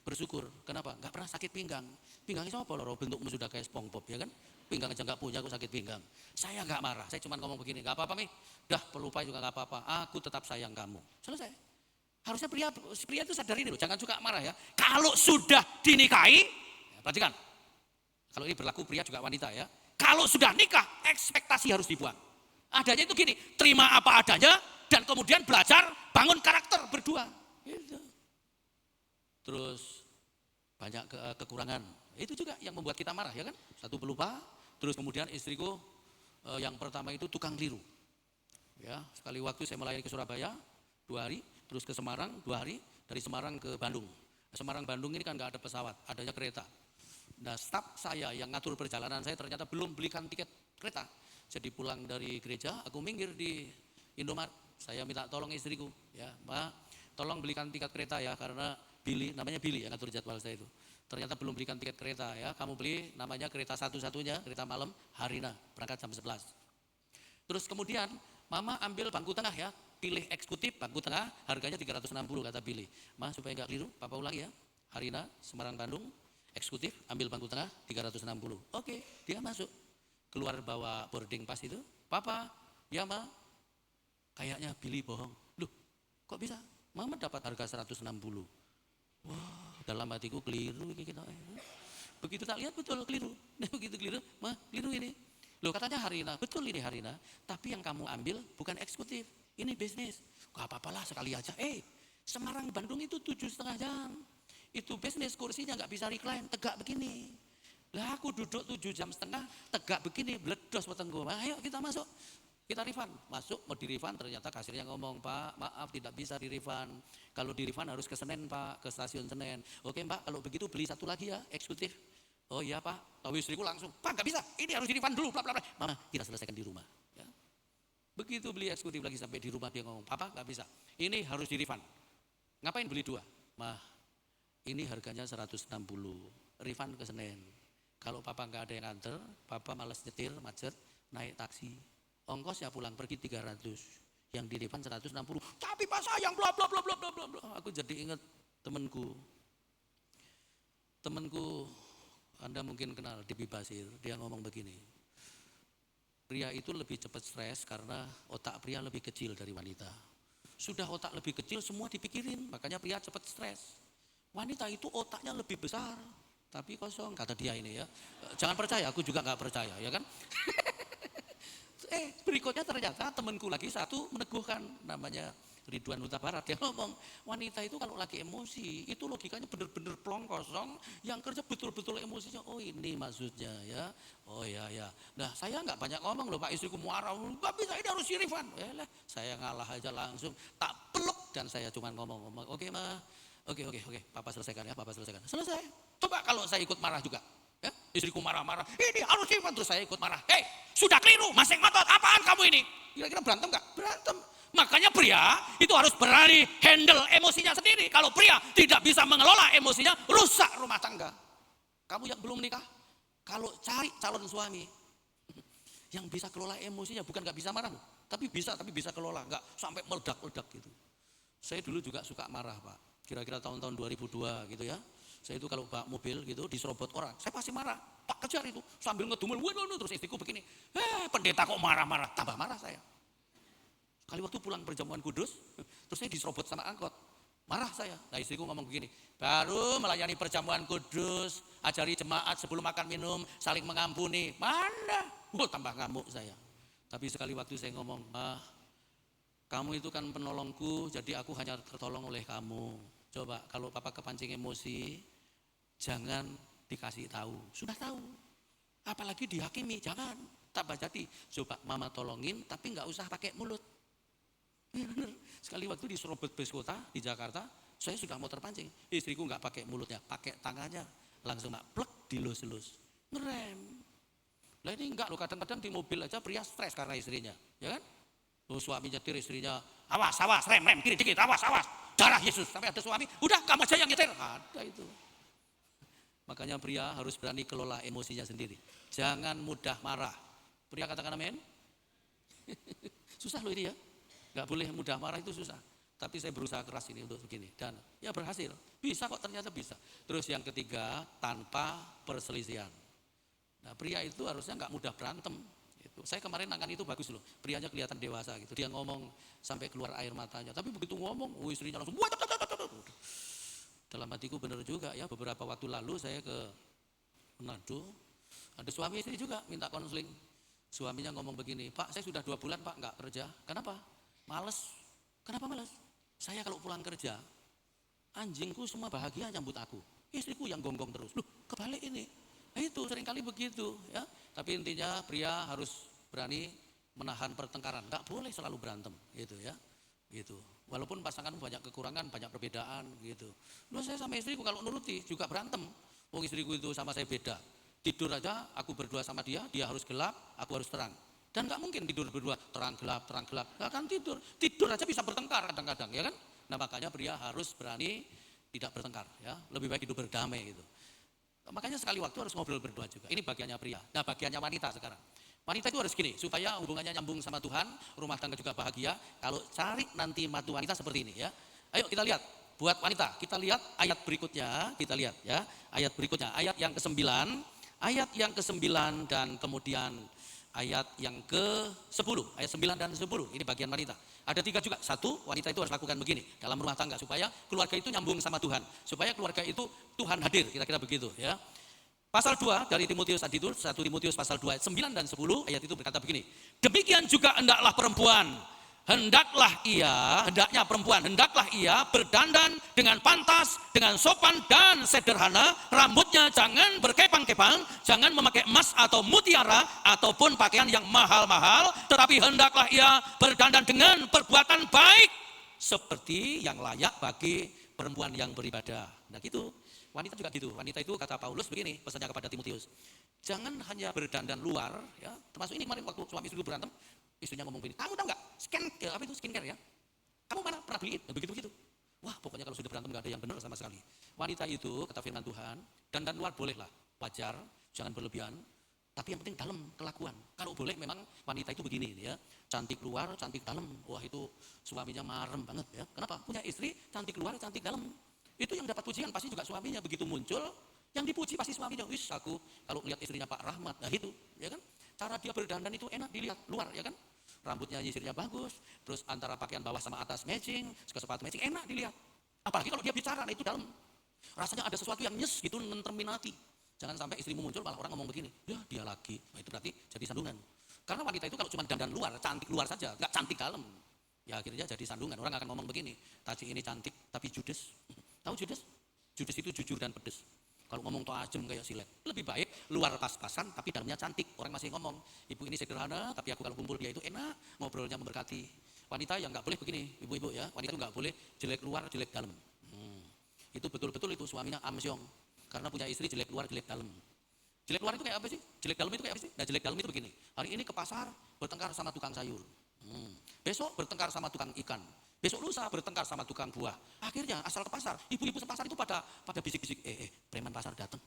bersyukur. Kenapa? Nggak pernah sakit pinggang. Pinggangnya sama apa loro? Bentukmu sudah kayak SpongeBob ya kan? Pinggang aja nggak punya, aku sakit pinggang. Saya nggak marah, saya cuma ngomong begini, nggak apa-apa Mi, dah pelupa juga nggak apa-apa. Aku tetap sayang kamu. Selesai. Harusnya pria itu sadar ini loh, jangan suka marah ya. Kalau sudah dinikahi, ya, perhatikan. Kalau ini berlaku pria juga wanita ya. Kalau sudah nikah, ekspektasi harus dibuang. Adanya itu gini, terima apa adanya dan kemudian belajar bangun karakter berdua. Gitu. Terus banyak kekurangan. Itu juga yang membuat kita marah ya kan. Satu pelupa, terus kemudian istriku yang pertama itu tukang keliru. Ya, sekali waktu saya melayani ke Surabaya 2 hari, terus ke Semarang 2 hari, dari Semarang ke Bandung. Semarang Bandung ini kan nggak ada pesawat, adanya kereta. Nah, staf saya yang ngatur perjalanan saya ternyata belum belikan tiket kereta. Jadi pulang dari gereja, aku minggir di Indomaret. Saya minta tolong istriku, ya, Mbak, tolong belikan tiket kereta ya, karena Billy, namanya Billy yang ngatur jadwal saya itu. Ternyata belum belikan tiket kereta ya, kamu beli namanya kereta satu-satunya, kereta malam, Harina, berangkat jam 11. Terus kemudian, Mama ambil bangku tengah ya, pilih eksekutif, bangku tengah, harganya 360 kata Billy. Ma, supaya enggak keliru, Papa ulangi ya, Harina, Semarang, Bandung, eksekutif, ambil bangku tengah, 360. Oke, dia masuk. Keluar bawa boarding pass itu, Papa, ya Ma, kayaknya Billy bohong. Loh, kok bisa? Mama dapat harga 160. Wah, dalam hatiku keliru. Begitu tak lihat betul keliru. Begitu keliru, Ma, keliru ini. Loh katanya Harina, betul ini Harina. Tapi yang kamu ambil bukan eksekutif, ini bisnis. Gak apa-apalah sekali aja. Semarang Bandung itu 7,5 jam. Itu bisnis, kursinya gak bisa recline, tegak begini. Lah aku duduk 7,5 jam, tegak begini, bledos wetengku. Ayo kita masuk. Kita refund, masuk mau di refund, ternyata kasirnya ngomong, Pak maaf tidak bisa di refund. Kalau di refund harus ke Senen Pak, ke stasiun Senen. Oke Mbak, kalau begitu beli satu lagi ya, eksekutif. Oh iya Pak, tahu istriku langsung, Pak nggak bisa, ini harus di refund dulu, bla bla bla. Mama, kita selesaikan di rumah. Ya. Begitu beli eksekutif lagi sampai di rumah dia ngomong, Papa nggak bisa, ini harus di refund. Ngapain beli 2? Mah, ini harganya 160, refund ke Senen. Kalau Papa nggak ada yang nganter, Papa malas nyetir, macet, naik taksi. Ongkosnya pulang pergi 300, yang di refund 160. Tapi Pak sayang, bla bla bla bla bla bla. Aku jadi ingat temanku, Anda mungkin kenal Debbie Basir. Dia ngomong begini, pria itu lebih cepat stres karena otak pria lebih kecil dari wanita. Sudah otak lebih kecil semua dipikirin, makanya pria cepat stres. Wanita itu otaknya lebih besar, tapi kosong, kata dia ini ya. Jangan percaya, aku juga nggak percaya, ya kan? Berikutnya ternyata temanku lagi satu meneguhkan, namanya Ridwan Huta Barat. Dia ngomong, wanita itu kalau lagi emosi, itu logikanya bener-bener plong kosong, yang kerja betul-betul emosinya. Oh ini maksudnya ya, oh ya. Nah saya nggak banyak ngomong loh Pak, istriku marah, nggak bisa, ini harus di-refund. Yalah, saya ngalah aja langsung, tak peluk dan saya cuma ngomong, oke Ma, oke, Papa selesaikan ya, Papa selesaikan. Selesai. Coba kalau saya ikut marah juga. Ya, istriku marah-marah, ini harus refund, terus saya ikut marah. Hei, sudah keliru, masing ngotot, apaan kamu ini? Kira-kira berantem gak? Berantem. Makanya pria itu harus berani handle emosinya sendiri. Kalau pria tidak bisa mengelola emosinya, rusak rumah tangga. Kamu yang belum nikah, kalau cari calon suami yang bisa kelola emosinya, bukan gak bisa marah, tapi bisa kelola, gak sampai meledak-ledak gitu. Saya dulu juga suka marah Pak, kira-kira tahun-tahun 2002 gitu ya. Saya itu kalau bawa mobil gitu diserobot orang, saya pasti marah. Pak kejar itu sambil ngedumel, terus istriku begini. Pendeta kok marah-marah, tambah marah saya. Sekali waktu pulang perjamuan kudus, terus saya diserobot sama angkot. Marah saya. Nah istriku ngomong begini, baru melayani perjamuan kudus, ajari jemaat sebelum makan minum, saling mengampuni. Mana? Tambah ngamuk saya. Tapi sekali waktu saya ngomong, kamu itu kan penolongku, jadi aku hanya tertolong oleh kamu. Coba kalau Papa kepancing emosi, jangan dikasih tahu, sudah tahu. Apalagi dihakimi, jangan. Tambah jadi, coba Mama tolongin, tapi nggak usah pakai mulut. Bener. Sekali waktu diserobot bus kota di Jakarta, saya sudah mau terpancing. Istriku nggak pakai mulutnya, pakai tangannya, langsung plek dilus-lus, ngerem. Lah ini enggak loh, kadang-kadang di mobil aja pria stres karena istrinya, ya kan? Terus suami nyetir, istrinya, awas, awas, rem, kiri dikit, awas, awas. Darah Yesus. Sampai ada suami, udah kamu aja yang nyetir. Ada itu. Makanya pria harus berani kelola emosinya sendiri. Jangan mudah marah. Pria katakan amin. Susah loh ini ya. Gak boleh mudah marah, itu susah. Tapi saya berusaha keras ini untuk begini. Dan ya berhasil. Bisa kok, ternyata bisa. Terus yang ketiga, tanpa perselisihan. Nah pria itu harusnya gak mudah berantem. Gitu. Saya kemarin nangkan itu bagus loh. Prianya kelihatan dewasa gitu. Dia ngomong sampai keluar air matanya. Tapi begitu ngomong, istrinya langsung dalam hatiku benar juga ya. Beberapa waktu lalu saya ke Manado. Ada suami istri juga minta konseling. Suaminya ngomong begini, Pak saya sudah 2 bulan Pak gak kerja. Kenapa? Males. Kenapa males? Saya kalau pulang kerja, anjingku semua bahagia nyambut aku. Istriku yang gonggong terus. Loh kebalik ini. Nah itu seringkali begitu ya. Tapi intinya pria harus berani menahan pertengkaran. Gak boleh selalu berantem gitu ya. Gitu. Walaupun pasangan banyak kekurangan, banyak perbedaan gitu. Loh saya sama istriku kalau nuruti juga berantem. Wong istriku itu sama saya beda. Tidur aja aku berdua sama dia harus gelap, aku harus terang. Dan gak mungkin tidur berdua terang gelap, gak akan tidur. Tidur aja bisa bertengkar kadang-kadang ya kan. Nah makanya pria harus berani tidak bertengkar ya. Lebih baik hidup berdamai gitu. Makanya sekali waktu harus ngobrol berdua juga. Ini bagiannya pria. Nah bagiannya wanita sekarang. Wanita itu harus gini, supaya hubungannya nyambung sama Tuhan, rumah tangga juga bahagia. Kalau cari nanti matu wanita seperti ini ya. Ayo kita lihat, buat wanita, kita lihat ayat berikutnya, kita lihat ya. Ayat berikutnya, ayat yang ke-9, ayat yang ke-9 dan kemudian ayat yang ke-10, ayat 9 dan 10, ini bagian wanita. Ada 3 juga, 1, wanita itu harus lakukan begini dalam rumah tangga supaya keluarga itu nyambung sama Tuhan. Supaya keluarga itu Tuhan hadir, kira-kira begitu ya. Pasal 2 dari Timotius tadi itu, 1 Timotius pasal 2 ayat 9 dan 10, ayat itu berkata begini. Demikian juga hendaklah perempuan, hendaklah ia berdandan dengan pantas, dengan sopan dan sederhana, rambutnya jangan berkepang-kepang, jangan memakai emas atau mutiara ataupun pakaian yang mahal-mahal, tetapi hendaklah ia berdandan dengan perbuatan baik seperti yang layak bagi perempuan yang beribadah. Nah gitu, wanita juga gitu. Wanita itu kata Paulus begini, pesannya kepada Timotius. Jangan hanya berdandan luar, ya. Termasuk ini kemarin waktu suami istri berantem, istrinya ngomong begini, kamu tahu nggak skincare ya? Kamu mana pernah beliin? Begitu-begitu. Wah pokoknya kalau sudah berantem nggak ada yang benar sama sekali. Wanita itu kata firman Tuhan, dandan luar bolehlah, wajar, jangan berlebihan. Tapi yang penting dalam kelakuan. Kalau boleh memang wanita itu begini ya, cantik luar, cantik dalam. Wah itu suaminya marem banget ya. Kenapa? Punya istri cantik luar, cantik dalam. Itu yang dapat pujian pasti juga suaminya. Begitu muncul, yang dipuji pasti suaminya. Wis aku kalau lihat istrinya Pak Rahmat, nah itu, ya kan? Cara dia berdandan itu enak dilihat luar, ya kan? Rambutnya istrinya bagus, terus antara pakaian bawah sama atas matching, sepatu matching, enak dilihat. Apalagi kalau dia bicara, nah itu dalam. Rasanya ada sesuatu yang nyes gitu, menterminati. Jangan sampai istrimu muncul malah orang ngomong begini, ya dia lagi. Nah itu berarti jadi sandungan. Karena wanita itu kalau cuma dandan luar, cantik luar saja, nggak cantik dalam. Ya akhirnya jadi sandungan. Orang akan ngomong begini, tadi ini cantik tapi judes. Tahu judes? Judes itu jujur dan pedes. Kalau ngomong tajam kayak silet. Lebih baik luar pas-pasan tapi dalamnya cantik. Orang masih ngomong, ibu ini sederhana tapi aku kalau kumpul dia itu enak, ngobrolnya memberkati. Wanita yang nggak boleh begini, ibu-ibu ya. Wanita itu nggak boleh jelek luar, jelek dalam. Itu betul-betul itu suaminya amsyong. Karena punya istri jelek luar, jelek dalam. Jelek luar itu kayak apa sih? Jelek dalam itu kayak apa sih? Nah jelek dalam itu begini. Hari ini ke pasar bertengkar sama tukang sayur. Besok bertengkar sama tukang ikan. Besok lusa bertengkar sama tukang buah. Akhirnya asal ke pasar, ibu-ibu sepasar itu pada bisik-bisik, preman pasar datang.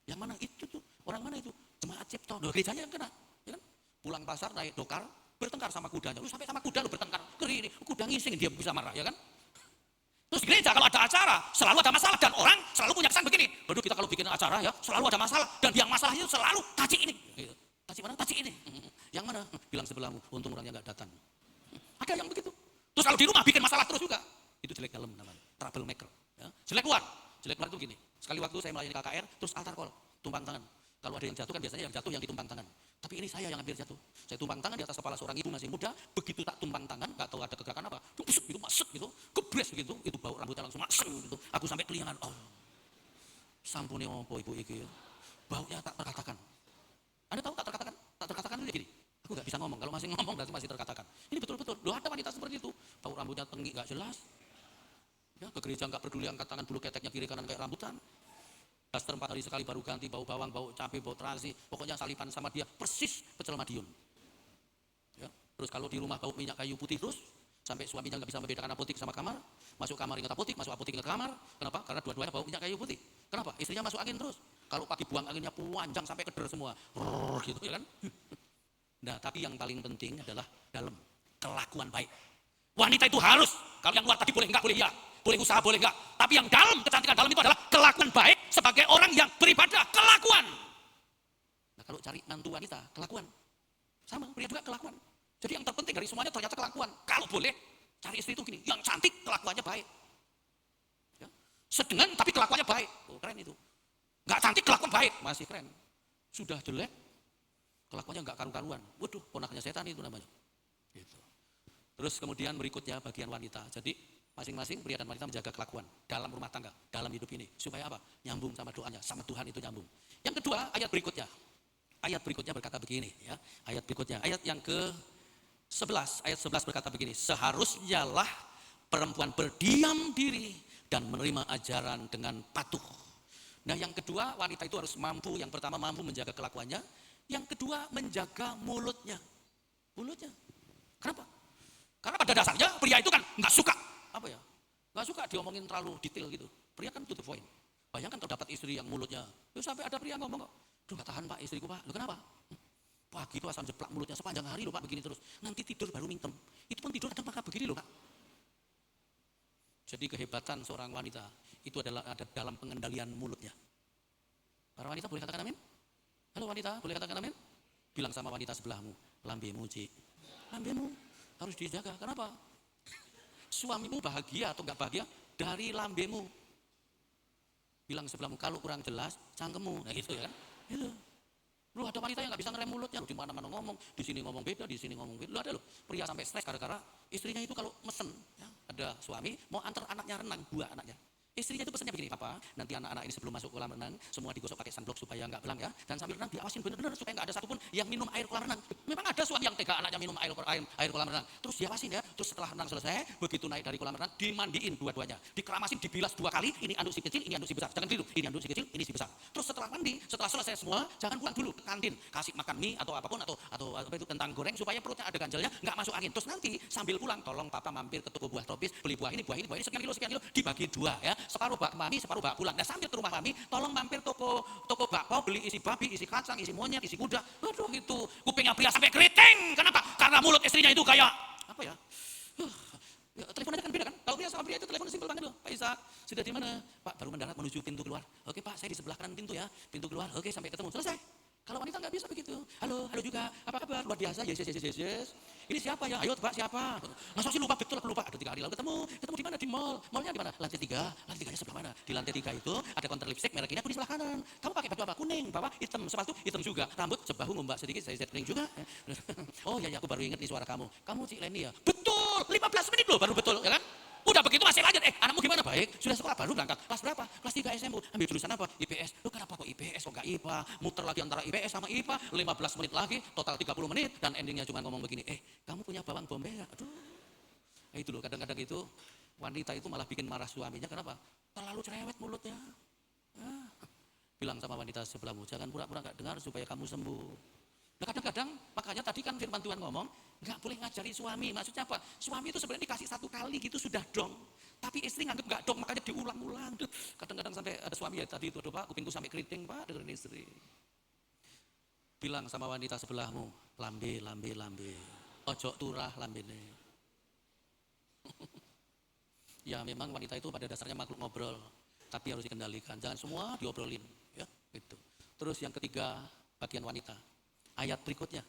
Yang mana itu tuh? Orang mana itu? Jemaat Cipto. Loh, gerejanya yang kena. Ya kan? Pulang pasar naik dokar, bertengkar sama kudanya. Lu sampai sama kuda lu bertengkar. Keri ini, kuda ngising dia bisa marah, ya kan? Terus gereja kalau ada acara, selalu ada masalah dan orang selalu punya kesan begini. Waduh kita kalau bikin acara ya, selalu ada masalah dan yang masalah itu selalu taci ini. Gitu. Taci mana? Taci ini. Yang mana? Bilang sebelahmu, untung orangnya enggak datang. Ada yang begitu. Terus kalau di rumah bikin masalah terus juga. Itu jelek dalam namanya, troublemaker. Ya. Jelek luar itu begini. Sekali waktu saya melayani KKR, terus altar call, tumpang tangan. Kalau ada yang jatuh kan biasanya yang jatuh yang ditumpang tangan. Tapi ini saya yang hampir jatuh. Saya tumpang tangan di atas kepala seorang ibu masih muda. Begitu tak tumpang tangan, nggak tahu ada kegerakan apa. Busuk gitu, masuk gitu, kebres gitu. Itu bau rambutnya langsung masuk gitu. Aku sampai keliangan. Oh, sampuni opo ibu iki. Baunya tak terkatakan. Anda tahu tak terkatakan? Tak terkatakan itu gini. Aku nggak bisa ngomong. Kalau masih ngomong berarti masih terkatakan. Ini betul-betul. Loh ada wanita seperti itu. Bau rambutnya tinggi nggak jelas. Ya, ke gereja nggak peduli angkat tangan bulu keteknya kiri kanan kayak rambutan. Daster 4 hari sekali baru ganti, bau bawang, bau cabai, bau terasi. Pokoknya salipan sama dia persis pecel Madiun. Ya. Terus Terus kalau di rumah bau minyak kayu putih terus, sampai suaminya nggak bisa membedakan apotik sama kamar, masuk kamar ingat apotik, masuk apotik ingat kamar. Kenapa? Karena dua-duanya bau minyak kayu putih. Kenapa? Istrinya masuk angin terus. Kalau pagi buang anginnya panjang sampai keder semua, gitu ya kan? Nah, tapi yang paling penting adalah dalam kelakuan baik. Wanita itu harus, kalau yang luar tadi boleh enggak, boleh ya, boleh usaha, boleh enggak. Tapi yang dalam, kecantikan dalam itu adalah kelakuan baik sebagai orang yang beribadah, kelakuan. Nah, kalau cari mantu wanita, kelakuan. Sama, pria juga kelakuan. Jadi yang terpenting dari semuanya ternyata kelakuan. Kalau boleh, cari istri itu gini, yang cantik kelakuannya baik. Ya. Sedengan tapi kelakuannya baik. Oh, keren itu. Enggak cantik kelakuan baik, masih keren. Sudah jelek, kelakuannya enggak karu-karuan. Waduh, ponakannya setan itu namanya. Gitu. Terus kemudian berikutnya bagian wanita. Jadi masing-masing pria dan wanita menjaga kelakuan dalam rumah tangga, dalam hidup ini. Supaya apa? Nyambung sama doanya, sama Tuhan itu nyambung. Yang kedua, ayat berikutnya. Ayat berikutnya berkata begini, ya. Ayat berikutnya, ayat yang ke-11, ayat 11 berkata begini, seharusnya lah perempuan berdiam diri dan menerima ajaran dengan patuh. Nah, yang kedua, wanita itu harus mampu, yang pertama mampu menjaga kelakuannya, yang kedua menjaga mulutnya. Mulutnya. Kenapa? Karena pada dasarnya pria itu kan nggak suka, apa ya? Nggak suka diomongin terlalu detail gitu. Pria kan to the point. Bayangkan kalau dapat istri yang mulutnya, sampai ada pria ngomong kok, "Duh, nggak tahan Pak istriku Pak." Loh, kenapa? Pagi itu asal jeplak mulutnya sepanjang hari loh Pak, begini terus. Nanti tidur baru mintem. Itu pun tidur kadang maka begini loh Pak. Jadi kehebatan seorang wanita itu adalah ada dalam pengendalian mulutnya. Para wanita boleh katakan amin? Halo wanita, boleh katakan amin? Bilang sama wanita sebelahmu, lambemu Cik. Lambemu harus dijaga. Kenapa? Suamimu bahagia atau enggak bahagia dari lambemu. Bilang sebelahmu, kalau kurang jelas cangkemmu. Nah gitu ya kan? Gitu. Lu ada wanita yang nggak bisa ngerem mulutnya, di mana-mana ngomong, di sini ngomong beda, di sini ngomong beda. Lu ada loh, pria sampai stres gara-gara istrinya itu kalau mesen, ya, ada suami mau antar anaknya renang, 2 anaknya. Istrinya itu pesannya begini, Papa, nanti anak-anak ini sebelum masuk kolam renang, semua digosok pakai sunblock supaya nggak belang ya, dan sambil renang diawasin bener-bener supaya nggak ada satupun yang minum air kolam renang. Memang ada suami yang tega anaknya minum air kolam renang, terus diawasin ya, terus setelah renang selesai, begitu naik dari kolam renang, dimandiin dua-duanya, dikeramasin, dibilas 2 kali, ini anduk si kecil, ini anduk si besar, jangan tidur, ini anduk si kecil, ini si besar. Terus setelah mandi, setelah selesai semua, jangan pulang dulu ke kantin, kasih makan mie atau apapun atau apa itu kentang goreng supaya perutnya ada ganjalnya, nggak masuk angin. Terus nanti sambil pulang, tolong Papa mampir ke toko buah tropis, beli buah ini sekian kilo, dibagi 2 ya, separuh bak mami, separuh bak pulang. Nah sambil ke rumah mami, tolong mampir toko bakpao, beli isi babi, isi kacang, isi monyet, isi kuda. Waduh itu, kupingnya pria sampai keriting. Kenapa? Karena mulut istrinya itu kayak apa ya? Ya, telepon aja kan beda kan? Kalau pria sama pria itu telepon simpel banget loh. Pak Ishak, sudah di mana? Pak, baru mendarat menuju pintu keluar. Oke Pak, saya di sebelah kanan pintu ya. Pintu keluar. Oke, sampai ketemu. Selesai. Kalau wanita nggak bisa begitu. Halo juga. Apa kabar? Luar biasa. Yes. Ini siapa ya? Ayo Pak, siapa? Masa sih lupa, betul aku lupa. Ada 3 hari lalu ketemu di mana? Di mall. Mallnya di mana? Lantai 3. Lantai 3-nya sebelah mana? Di lantai 3 itu ada counter lipstick merek ini, aku di sebelah kanan. Kamu pakai baju apa? Kuning, Bapak hitam, sepatu hitam juga. Rambut sebahu membak sedikit, saya kuning juga. Oh iya, aku baru ingat nih suara kamu. Kamu Cik Leni ya? Betul, 15 menit loh baru betul, ya kan? Udah begitu masih lanjut, anakmu gimana? Baik, sudah sekolah baru berangkat. Kelas berapa? Kelas 3 SMU. Ambil jurusan apa? IPS. Lu kenapa kok IPS kok enggak IPA? Muter lagi antara IPS sama IPA, 15 menit lagi, total 30 menit dan endingnya cuma ngomong begini, kamu punya bawang bombay ya? Aduh. Itu loh, kadang-kadang itu wanita itu malah bikin marah suaminya. Kenapa? Terlalu cerewet mulutnya. Bilang sama wanita sebelahmu, jangan pura-pura enggak dengar supaya kamu sembuh. Nah kadang-kadang, makanya tadi kan firman Tuhan ngomong, nggak boleh ngajari suami. Maksudnya apa? Suami itu sebenarnya dikasih 1 kali gitu sudah dong. Tapi istri nganggep nggak dong, makanya diulang-ulang. Kadang-kadang sampai ada suami ya tadi itu, aduh Pak, kupingku sampai keriting Pak, dengerin istri. Bilang sama wanita sebelahmu, lambe. Ojo turah lambene. Ya memang wanita itu pada dasarnya makhluk ngobrol, tapi harus dikendalikan. Jangan semua diobrolin, ya gitu. Terus yang ketiga, bagian wanita. Ayat berikutnya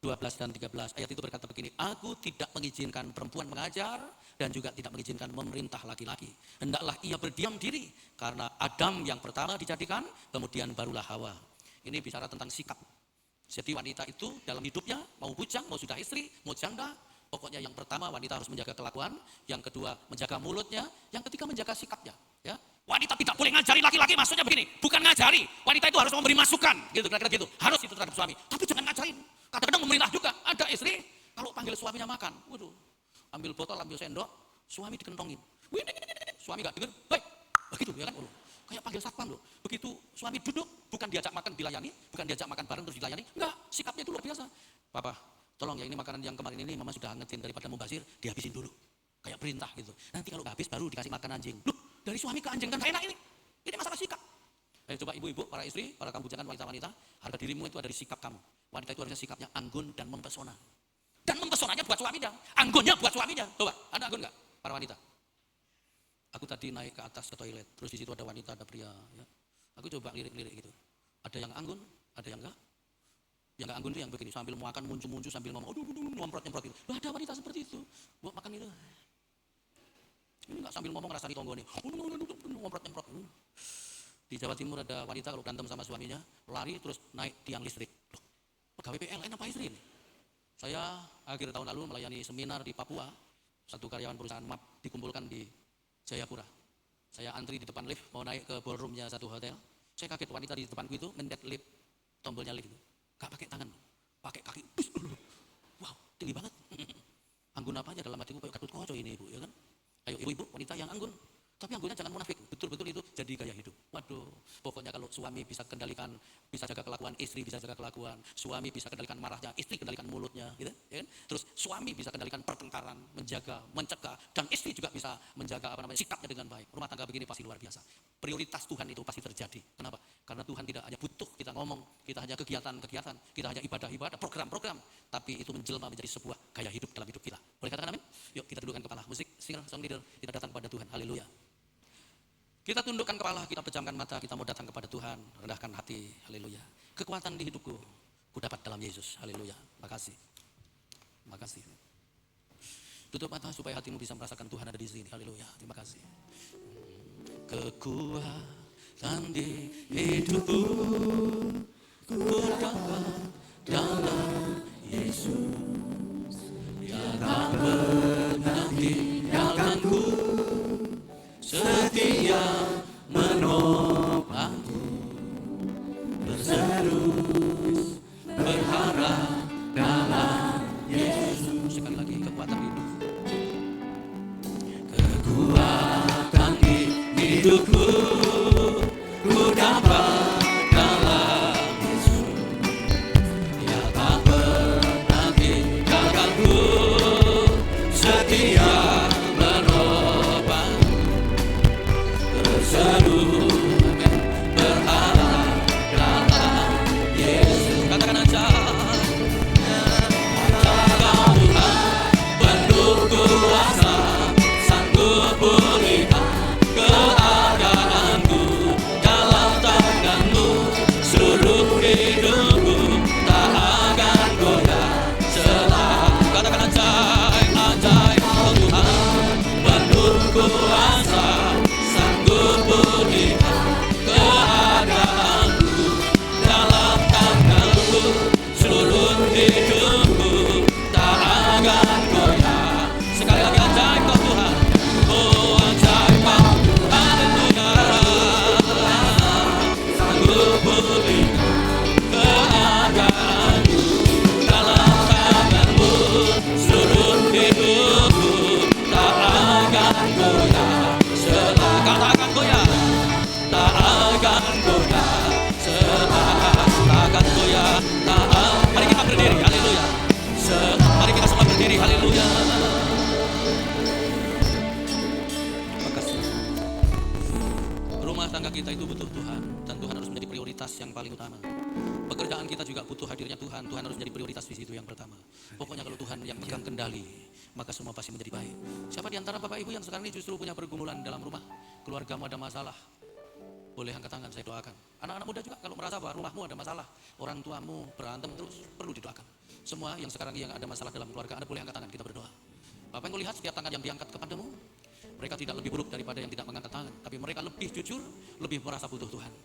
12 dan 13, ayat itu berkata begini, aku tidak mengizinkan perempuan mengajar dan juga tidak mengizinkan memerintah laki-laki. Hendaklah ia berdiam diri karena Adam yang pertama dijadikan, kemudian barulah Hawa. Ini bicara tentang sikap. Jadi wanita itu dalam hidupnya mau bujang, mau sudah istri, mau janda, pokoknya yang pertama wanita harus menjaga kelakuan, yang kedua menjaga mulutnya, yang ketiga menjaga sikapnya, ya. Wanita tidak boleh ngajari laki-laki, maksudnya begini, bukan ngajari. Wanita itu harus memberi masukan, gitu kira-kira gitu. Harus itu terhadap suami, tapi jangan ngajarin. Kadang-kadang memerintah juga. Ada istri kalau panggil suaminya makan, waduh, ambil botol, ambil sendok, suami dikentongin. Suami enggak dengar, baik, begitu ya kan? Waduh, kayak panggil satpam loh. Begitu suami duduk, bukan diajak makan dilayani, bukan diajak makan bareng terus dilayani, enggak, sikapnya itu luar biasa. Papa, Tolong ya, ini makanan yang kemarin ini mama sudah angetin, daripada mubazir dihabisin dulu. Kayak perintah gitu. Nanti kalau habis baru dikasih makan anjing. Loh, dari suami ke anjing kan gak enak ini. Ini masalah sikap. Ayo coba ibu-ibu, para istri, para kamu bujangan, wanita-wanita, harga dirimu itu ada di sikap kamu. Wanita itu harusnya sikapnya anggun dan mempesona. Dan mempesonanya buat suaminya, anggunnya buat suaminya. Coba, Anda anggun nggak, para wanita? Aku tadi naik ke atas ke toilet, terus di situ ada wanita, ada pria. Ya. Aku coba lirik-lirik gitu. Ada yang anggun, ada yang enggak. Yang enggak anggun itu yang begini, sambil makan muncul-muncul sambil ngomong, aduh, nyemprot-nyemprot gitu. Loh, ada wanita seperti itu, buat makan itu. Ini enggak sambil ngomong rasani tonggo nih, nyemprot-nyemprot. Di Jawa Timur ada wanita kalau berantem sama suaminya, lari terus naik tiang listrik. Loh, pegawai PLN apa istri ini? Saya akhir tahun lalu melayani seminar di Papua, satu karyawan perusahaan MAP dikumpulkan di Jayapura. Saya antri di depan lift, mau naik ke ballroomnya satu hotel. Saya kaget, wanita di depanku itu mencet lift, tombolnya lift itu. Gak pakai tangan, pakai kaki. Wow, tinggi banget. Anggun apa aja dalam hatiku, kayak Gatot Kaca ini ibu, ya kan? Ayo ibu-ibu, wanita yang anggun. Tapi anggunnya jangan munafik, betul-betul itu jadi gaya hidup. Waduh, pokoknya kalau suami bisa kendalikan, bisa jaga kelakuan, istri bisa jaga kelakuan, suami bisa kendalikan marahnya, istri kendalikan mulutnya, gitu, ya kan? Terus suami bisa kendalikan pertengkaran, menjaga, mencegah, dan istri juga bisa menjaga sikapnya dengan baik. Rumah tangga begini pasti luar biasa. Prioritas Tuhan itu pasti terjadi. Kenapa? Karena Tuhan tidak hanya butuh kita ngomong, kita hanya kegiatan-kegiatan, kita hanya ibadah-ibadah, program-program, tapi itu menjelma menjadi sebuah gaya hidup dalam hidup kita. Boleh katakan amin? Yuk kita dudukkan kepala. Musik, singer, song leader, kita datang kepada Tuhan. Haleluya. Kita tundukkan kepala, kita pejamkan mata, kita mau datang kepada Tuhan, rendahkan hati, haleluya. Kekuatan di hidupku, ku dapat dalam Yesus, haleluya. Makasih, makasih. Tutup mata supaya hatimu bisa merasakan Tuhan ada di sini, haleluya. Terima kasih. Kekuatan di hidupku, ku dapat dalam Yesus. Dia tak pernah tinggalkanku, setia menopangku, terus berharap dalam Yesus. Sekali lagi, kekuatan hidup, kekuatan di hidupku, ku dapat dalam Yesus. Dia tak pernah tinggalkanku, setia berharap dalam Yesus. Katakan aja, Kau Tuhan penuh kuasa, sanggup pulihkan keadaanku dalam tangan-Mu. Seluruh hidupku tak akan goyah setelah. Katakan ajaib, ajaib, Kau Tuhan penuh kuasa, pulihkan keadaanku dalam tangan-Mu. Seluruh hidupku tak akan goyah. Sekali lagi, ajaib Kau Tuhan, oh ajaib Kau Tuhan, sanggup pulihkan keadaanku dalam tangan-Mu. Seluruh hidupku tak akan goyah. Katakan goyah, tak akan goyah, tak akan goyah, Mari kita berdiri, haleluya. Mari kita semua berdiri, haleluya. Terima kasih. Rumah tangga kita itu butuh Tuhan, dan Tuhan harus menjadi prioritas yang paling utama. Pekerjaan kita juga butuh hadirnya Tuhan, Tuhan harus menjadi prioritas di situ yang pertama. Pokoknya kalau Tuhan yang pegang kendali, maka semua pasti menjadi baik. Siapa di antara Bapak Ibu yang sekarang ini justru punya pergumulan dalam rumah, keluargamu ada masalah? Boleh angkat tangan, saya doakan. Anak-anak muda juga kalau merasa bahwa rumahmu ada masalah, orang tuamu berantem terus, perlu didoakan. Semua yang sekarang yang ada masalah dalam keluarga, Anda boleh angkat tangan, kita berdoa. Bapak yang lihat setiap tangan yang diangkat kepadamu, mereka tidak lebih buruk daripada yang tidak mengangkat tangan, tapi mereka lebih jujur, lebih merasa butuh Tuhan.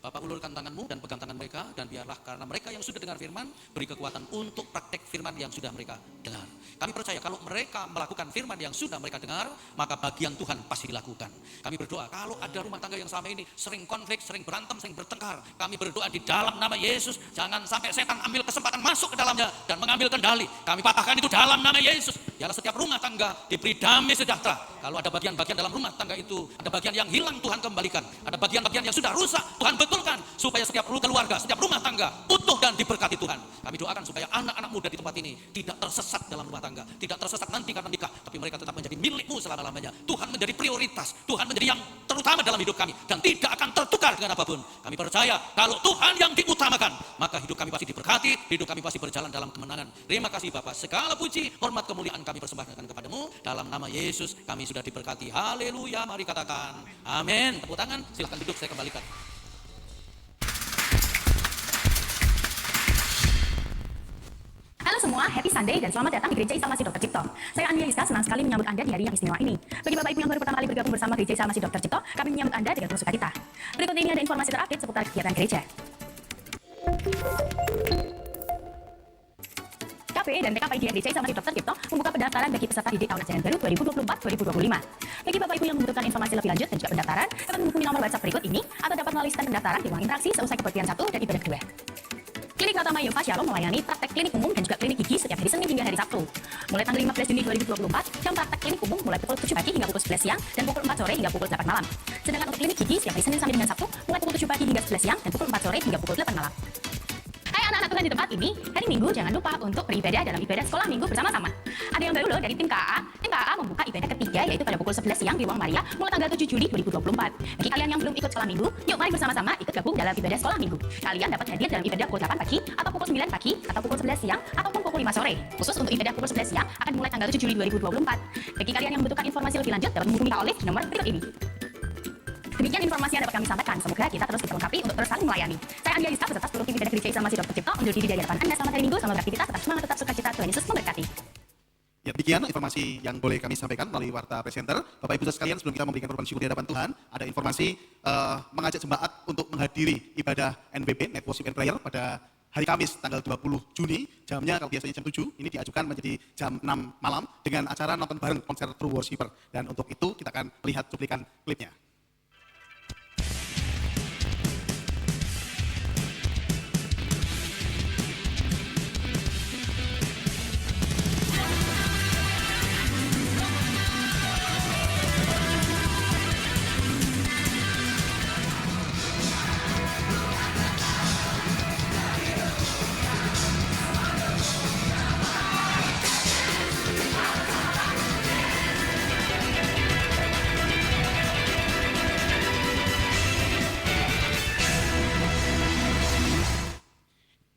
Bapak ulurkan tanganmu dan pegang tangan mereka, dan biarlah karena mereka yang sudah dengar firman, beri kekuatan untuk praktek firman yang sudah mereka dengar. Kami percaya kalau mereka melakukan firman yang sudah mereka dengar, maka bagian Tuhan pasti dilakukan. Kami berdoa kalau ada rumah tangga yang selama ini sering konflik, sering berantem, sering bertengkar, kami berdoa di dalam nama Yesus, jangan sampai setan ambil kesempatan masuk ke dalamnya dan mengambil kendali. Kami patahkan itu dalam nama Yesus. Biarlah setiap rumah tangga diberi damai sejahtera. Kalau ada bagian-bagian dalam rumah tangga itu, ada bagian yang hilang, Tuhan kembalikan. Ada bagian-bagian yang sudah rusak, Tuhan betulkan. Supaya setiap keluarga, setiap rumah tangga utuh dan diberkati Tuhan. Kami doakan supaya anak-anak muda di tempat ini tidak tersesat dalam rumah tangga. Tidak tersesat nanti karena nikah, tapi mereka tetap menjadi milik-Mu selama-lamanya. Tuhan menjadi prioritas, Tuhan menjadi yang terutama dalam hidup kami. Dan tidak akan tertukar dengan apapun. Kami percaya kalau Tuhan yang diutamakan, maka hidup kami pasti diberkati, hidup kami pasti berjalan dalam kemenangan. Terima kasih Bapak, segala puji, hormat, kemuliaan kami persembahkan kepadamu. Dalam nama Yesus kami sudah diberkati. Haleluya, mari katakan amin. Tepuk tangan, silakan duduk, saya kembalikan. Halo semua, happy Sunday dan selamat datang di Gereja Isa Masih Dr. Cipto. Saya Ania Rizka, senang sekali menyambut Anda di hari yang istimewa ini. Bagi Bapak Ibu yang baru pertama kali bergabung bersama Gereja Isa Masih Dr. Cipto, kami menyambut Anda dengan penuh sukacita. Berikut ini ada informasi terupdate seputar kegiatan gereja. KPE dan PKPI di Gereja Isa Masih Dr. Cipto membuka pendaftaran bagi peserta didik tahun ajaran baru 2024-2025. Bagi Bapak Ibu yang membutuhkan informasi lebih lanjut dan juga pendaftaran, dapat menghubungi nomor WhatsApp berikut ini atau dapat melalui sistem pendaftaran di ruang interaksi seusai kebaktian 1 dan ibadah kedua. Klinik Pratama Yova Shalom melayani praktek klinik umum dan juga klinik gigi setiap hari Senin hingga hari Sabtu. Mulai tanggal 15 Juni 2024, jam praktek klinik umum mulai pukul 7 pagi hingga pukul 11 siang dan pukul 4 sore hingga pukul 8 malam. Sedangkan untuk klinik gigi setiap hari Senin sampai dengan Sabtu, mulai pukul 7 pagi hingga 11 siang dan pukul 4 sore hingga pukul 8 malam. Hai anak-anak Tuhan di tempat ini, hari Minggu jangan lupa untuk beribadah dalam ibadah sekolah Minggu bersama-sama. Ada yang baru loh dari tim KAA. Tim KAA membuka ibadah ketiga yaitu pada pukul 11 siang di Ruang Maria mulai tanggal 7 Juli 2024. Bagi kalian yang belum ikut sekolah Minggu, yuk mari bersama-sama ikut gabung dalam ibadah sekolah Minggu. Kalian dapat hadir dalam ibadah pukul 8 pagi atau pukul 9 pagi atau pukul 11 siang ataupun pukul 5 sore. Khusus untuk ibadah pukul 11 siang akan mulai tanggal 7 Juli 2024. Bagi kalian yang membutuhkan informasi lebih lanjut dapat menghubungi Kak Olive di nomor berikut ini. Demikian informasi yang dapat kami sampaikan. Semoga kita terus dilengkapi untuk terus saling melayani. Saya Ania Rizka beserta seluruh tim ibadah Gereja Isa Masih Dr. Cipto undur diri dari hadapan Anda. Selamat hari Minggu, selamat beraktivitas, tetap semangat, tetap sukacita, Tuhan Yesus memberkati. Ya, demikian informasi yang boleh kami sampaikan melalui Warta Presenter. Bapak Ibu sekalian, sebelum kita memberikan korban syukur di hadapan Tuhan, ada informasi mengajak jemaat untuk menghadiri ibadah NBP, Night Worship and Prayer, pada hari Kamis tanggal 20 Juni. Jamnya kalau biasanya jam 7, ini diajukan menjadi jam 6 malam dengan acara nonton bareng konser True Worshipper. Dan untuk itu kita akan melihat cuplikan klipnya.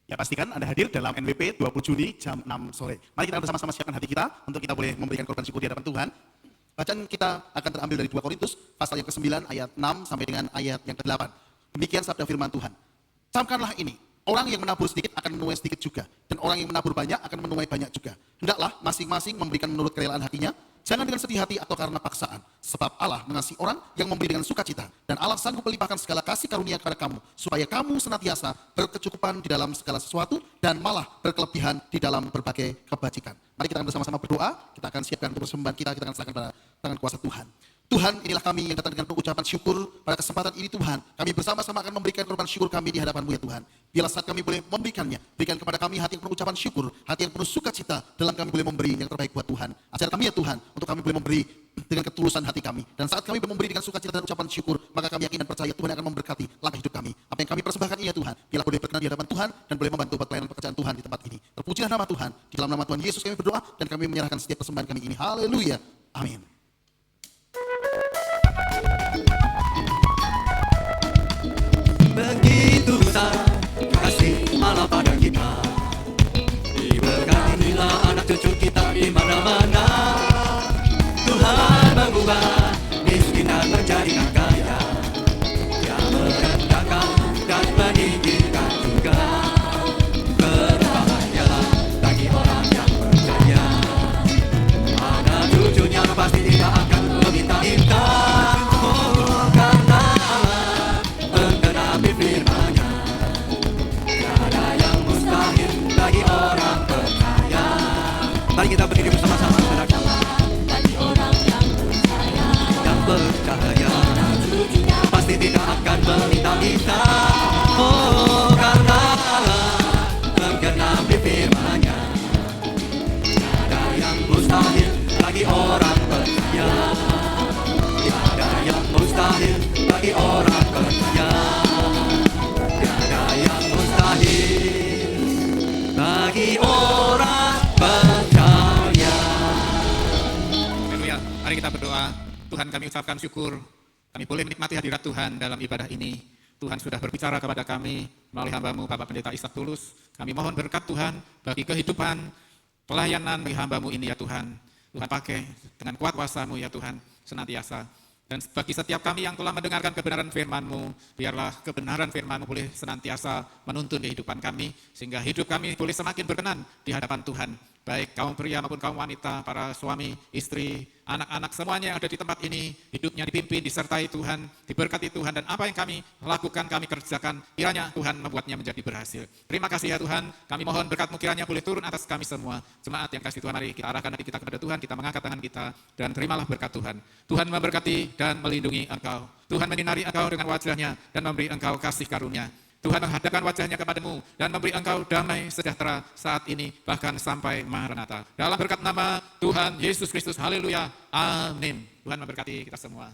Ya, pastikan Anda hadir dalam NWP 20 Juni jam 6 sore. Mari kita bersama-sama siapkan hati kita untuk kita boleh memberikan korban syukur di hadapan Tuhan. Bacaan kita akan terambil dari 2 Korintus pasal yang ke-9 ayat 6 sampai dengan ayat yang ke-8. Demikian sabda firman Tuhan. Camkanlah ini, orang yang menabur sedikit akan menuai sedikit juga, dan orang yang menabur banyak akan menuai banyak juga. Hendaklah masing-masing memberikan menurut kerelaan hatinya, jangan dengan sedih hati atau karena paksaan. Sebab Allah mengasihi orang yang memberi dengan sukacita. Dan Allah sanggup melimpahkan segala kasih karunia kepada kamu, supaya kamu senantiasa berkecukupan di dalam segala sesuatu, dan malah berkelebihan di dalam berbagai kebajikan. Mari kita akan bersama-sama berdoa, kita akan siapkan persembahan kita akan serahkan pada tangan kuasa Tuhan. Tuhan, inilah kami yang datang dengan pengucapan syukur pada kesempatan ini Tuhan. Kami bersama-sama akan memberikan korban syukur kami di hadapan-Mu ya Tuhan. Biarlah saat kami boleh memberikannya, berikan kepada kami hati yang penuh ucapan syukur, hati yang penuh sukacita dalam kami boleh memberi yang terbaik buat Tuhan. Ajar kami ya Tuhan, untuk kami boleh memberi dengan ketulusan hati kami. Dan saat kami memberi dengan sukacita dan ucapan syukur, maka kami yakin dan percaya Tuhan akan memberkati langkah hidup kami. Apa yang kami persembahkan ini ya Tuhan, biarlah boleh berkenan di hadapan Tuhan dan boleh membantu buat pelayanan pekerjaan Tuhan di tempat ini. Terpujilah nama Tuhan. Di dalam nama Tuhan Yesus kami berdoa dan kami menyerahkan setiap persembahan kami ini. Haleluya. Amin. Begitu besar kasih Allah pada kita, diberkatilah anak cucu kita di mana-mana. Tuhan mengubah miskinan menjadi kaya, Dia merendahkan dan meninggikan juga. Berbahagialah bagi orang yang percaya, anak cucunya pasti tidak akan meminta-minta. bagi orang percaya. Tiada yang mustahil bagi orang percaya. Haleluya. Mari kita berdoa. Tuhan, kami ucapkan syukur. Kami boleh menikmati hadirat Tuhan dalam ibadah ini. Tuhan sudah berbicara kepada kami melalui hamba-Mu Bapak Pendeta Ishak Tulus. Kami mohon berkat Tuhan bagi kehidupan pelayanan bagi hamba-Mu ini ya Tuhan. Tuhan pakai dengan kuat kuasa-Mu ya Tuhan senantiasa. Dan bagi setiap kami yang telah mendengarkan kebenaran firman-Mu, biarlah kebenaran firman-Mu boleh senantiasa menuntun kehidupan kami, sehingga hidup kami boleh semakin berkenan di hadapan Tuhan. Baik kaum pria maupun kaum wanita, para suami, istri, anak-anak, semuanya yang ada di tempat ini, hidupnya dipimpin, disertai Tuhan, diberkati Tuhan, dan apa yang kami lakukan, kami kerjakan, kiranya Tuhan membuatnya menjadi berhasil. Terima kasih ya Tuhan, kami mohon berkat-Mu kiranya boleh turun atas kami semua. Jemaat yang kasih Tuhan, mari kita arahkan hati kita kepada Tuhan, kita mengangkat tangan kita, dan terimalah berkat Tuhan. Tuhan memberkati dan melindungi engkau. Tuhan menyinari engkau dengan wajah-Nya dan memberi engkau kasih karunia. Tuhan menghadapkan wajah-Nya kepadamu dan memberi engkau damai sejahtera saat ini bahkan sampai Maranatha. Dalam berkat nama Tuhan Yesus Kristus, haleluya, amin. Tuhan memberkati kita semua.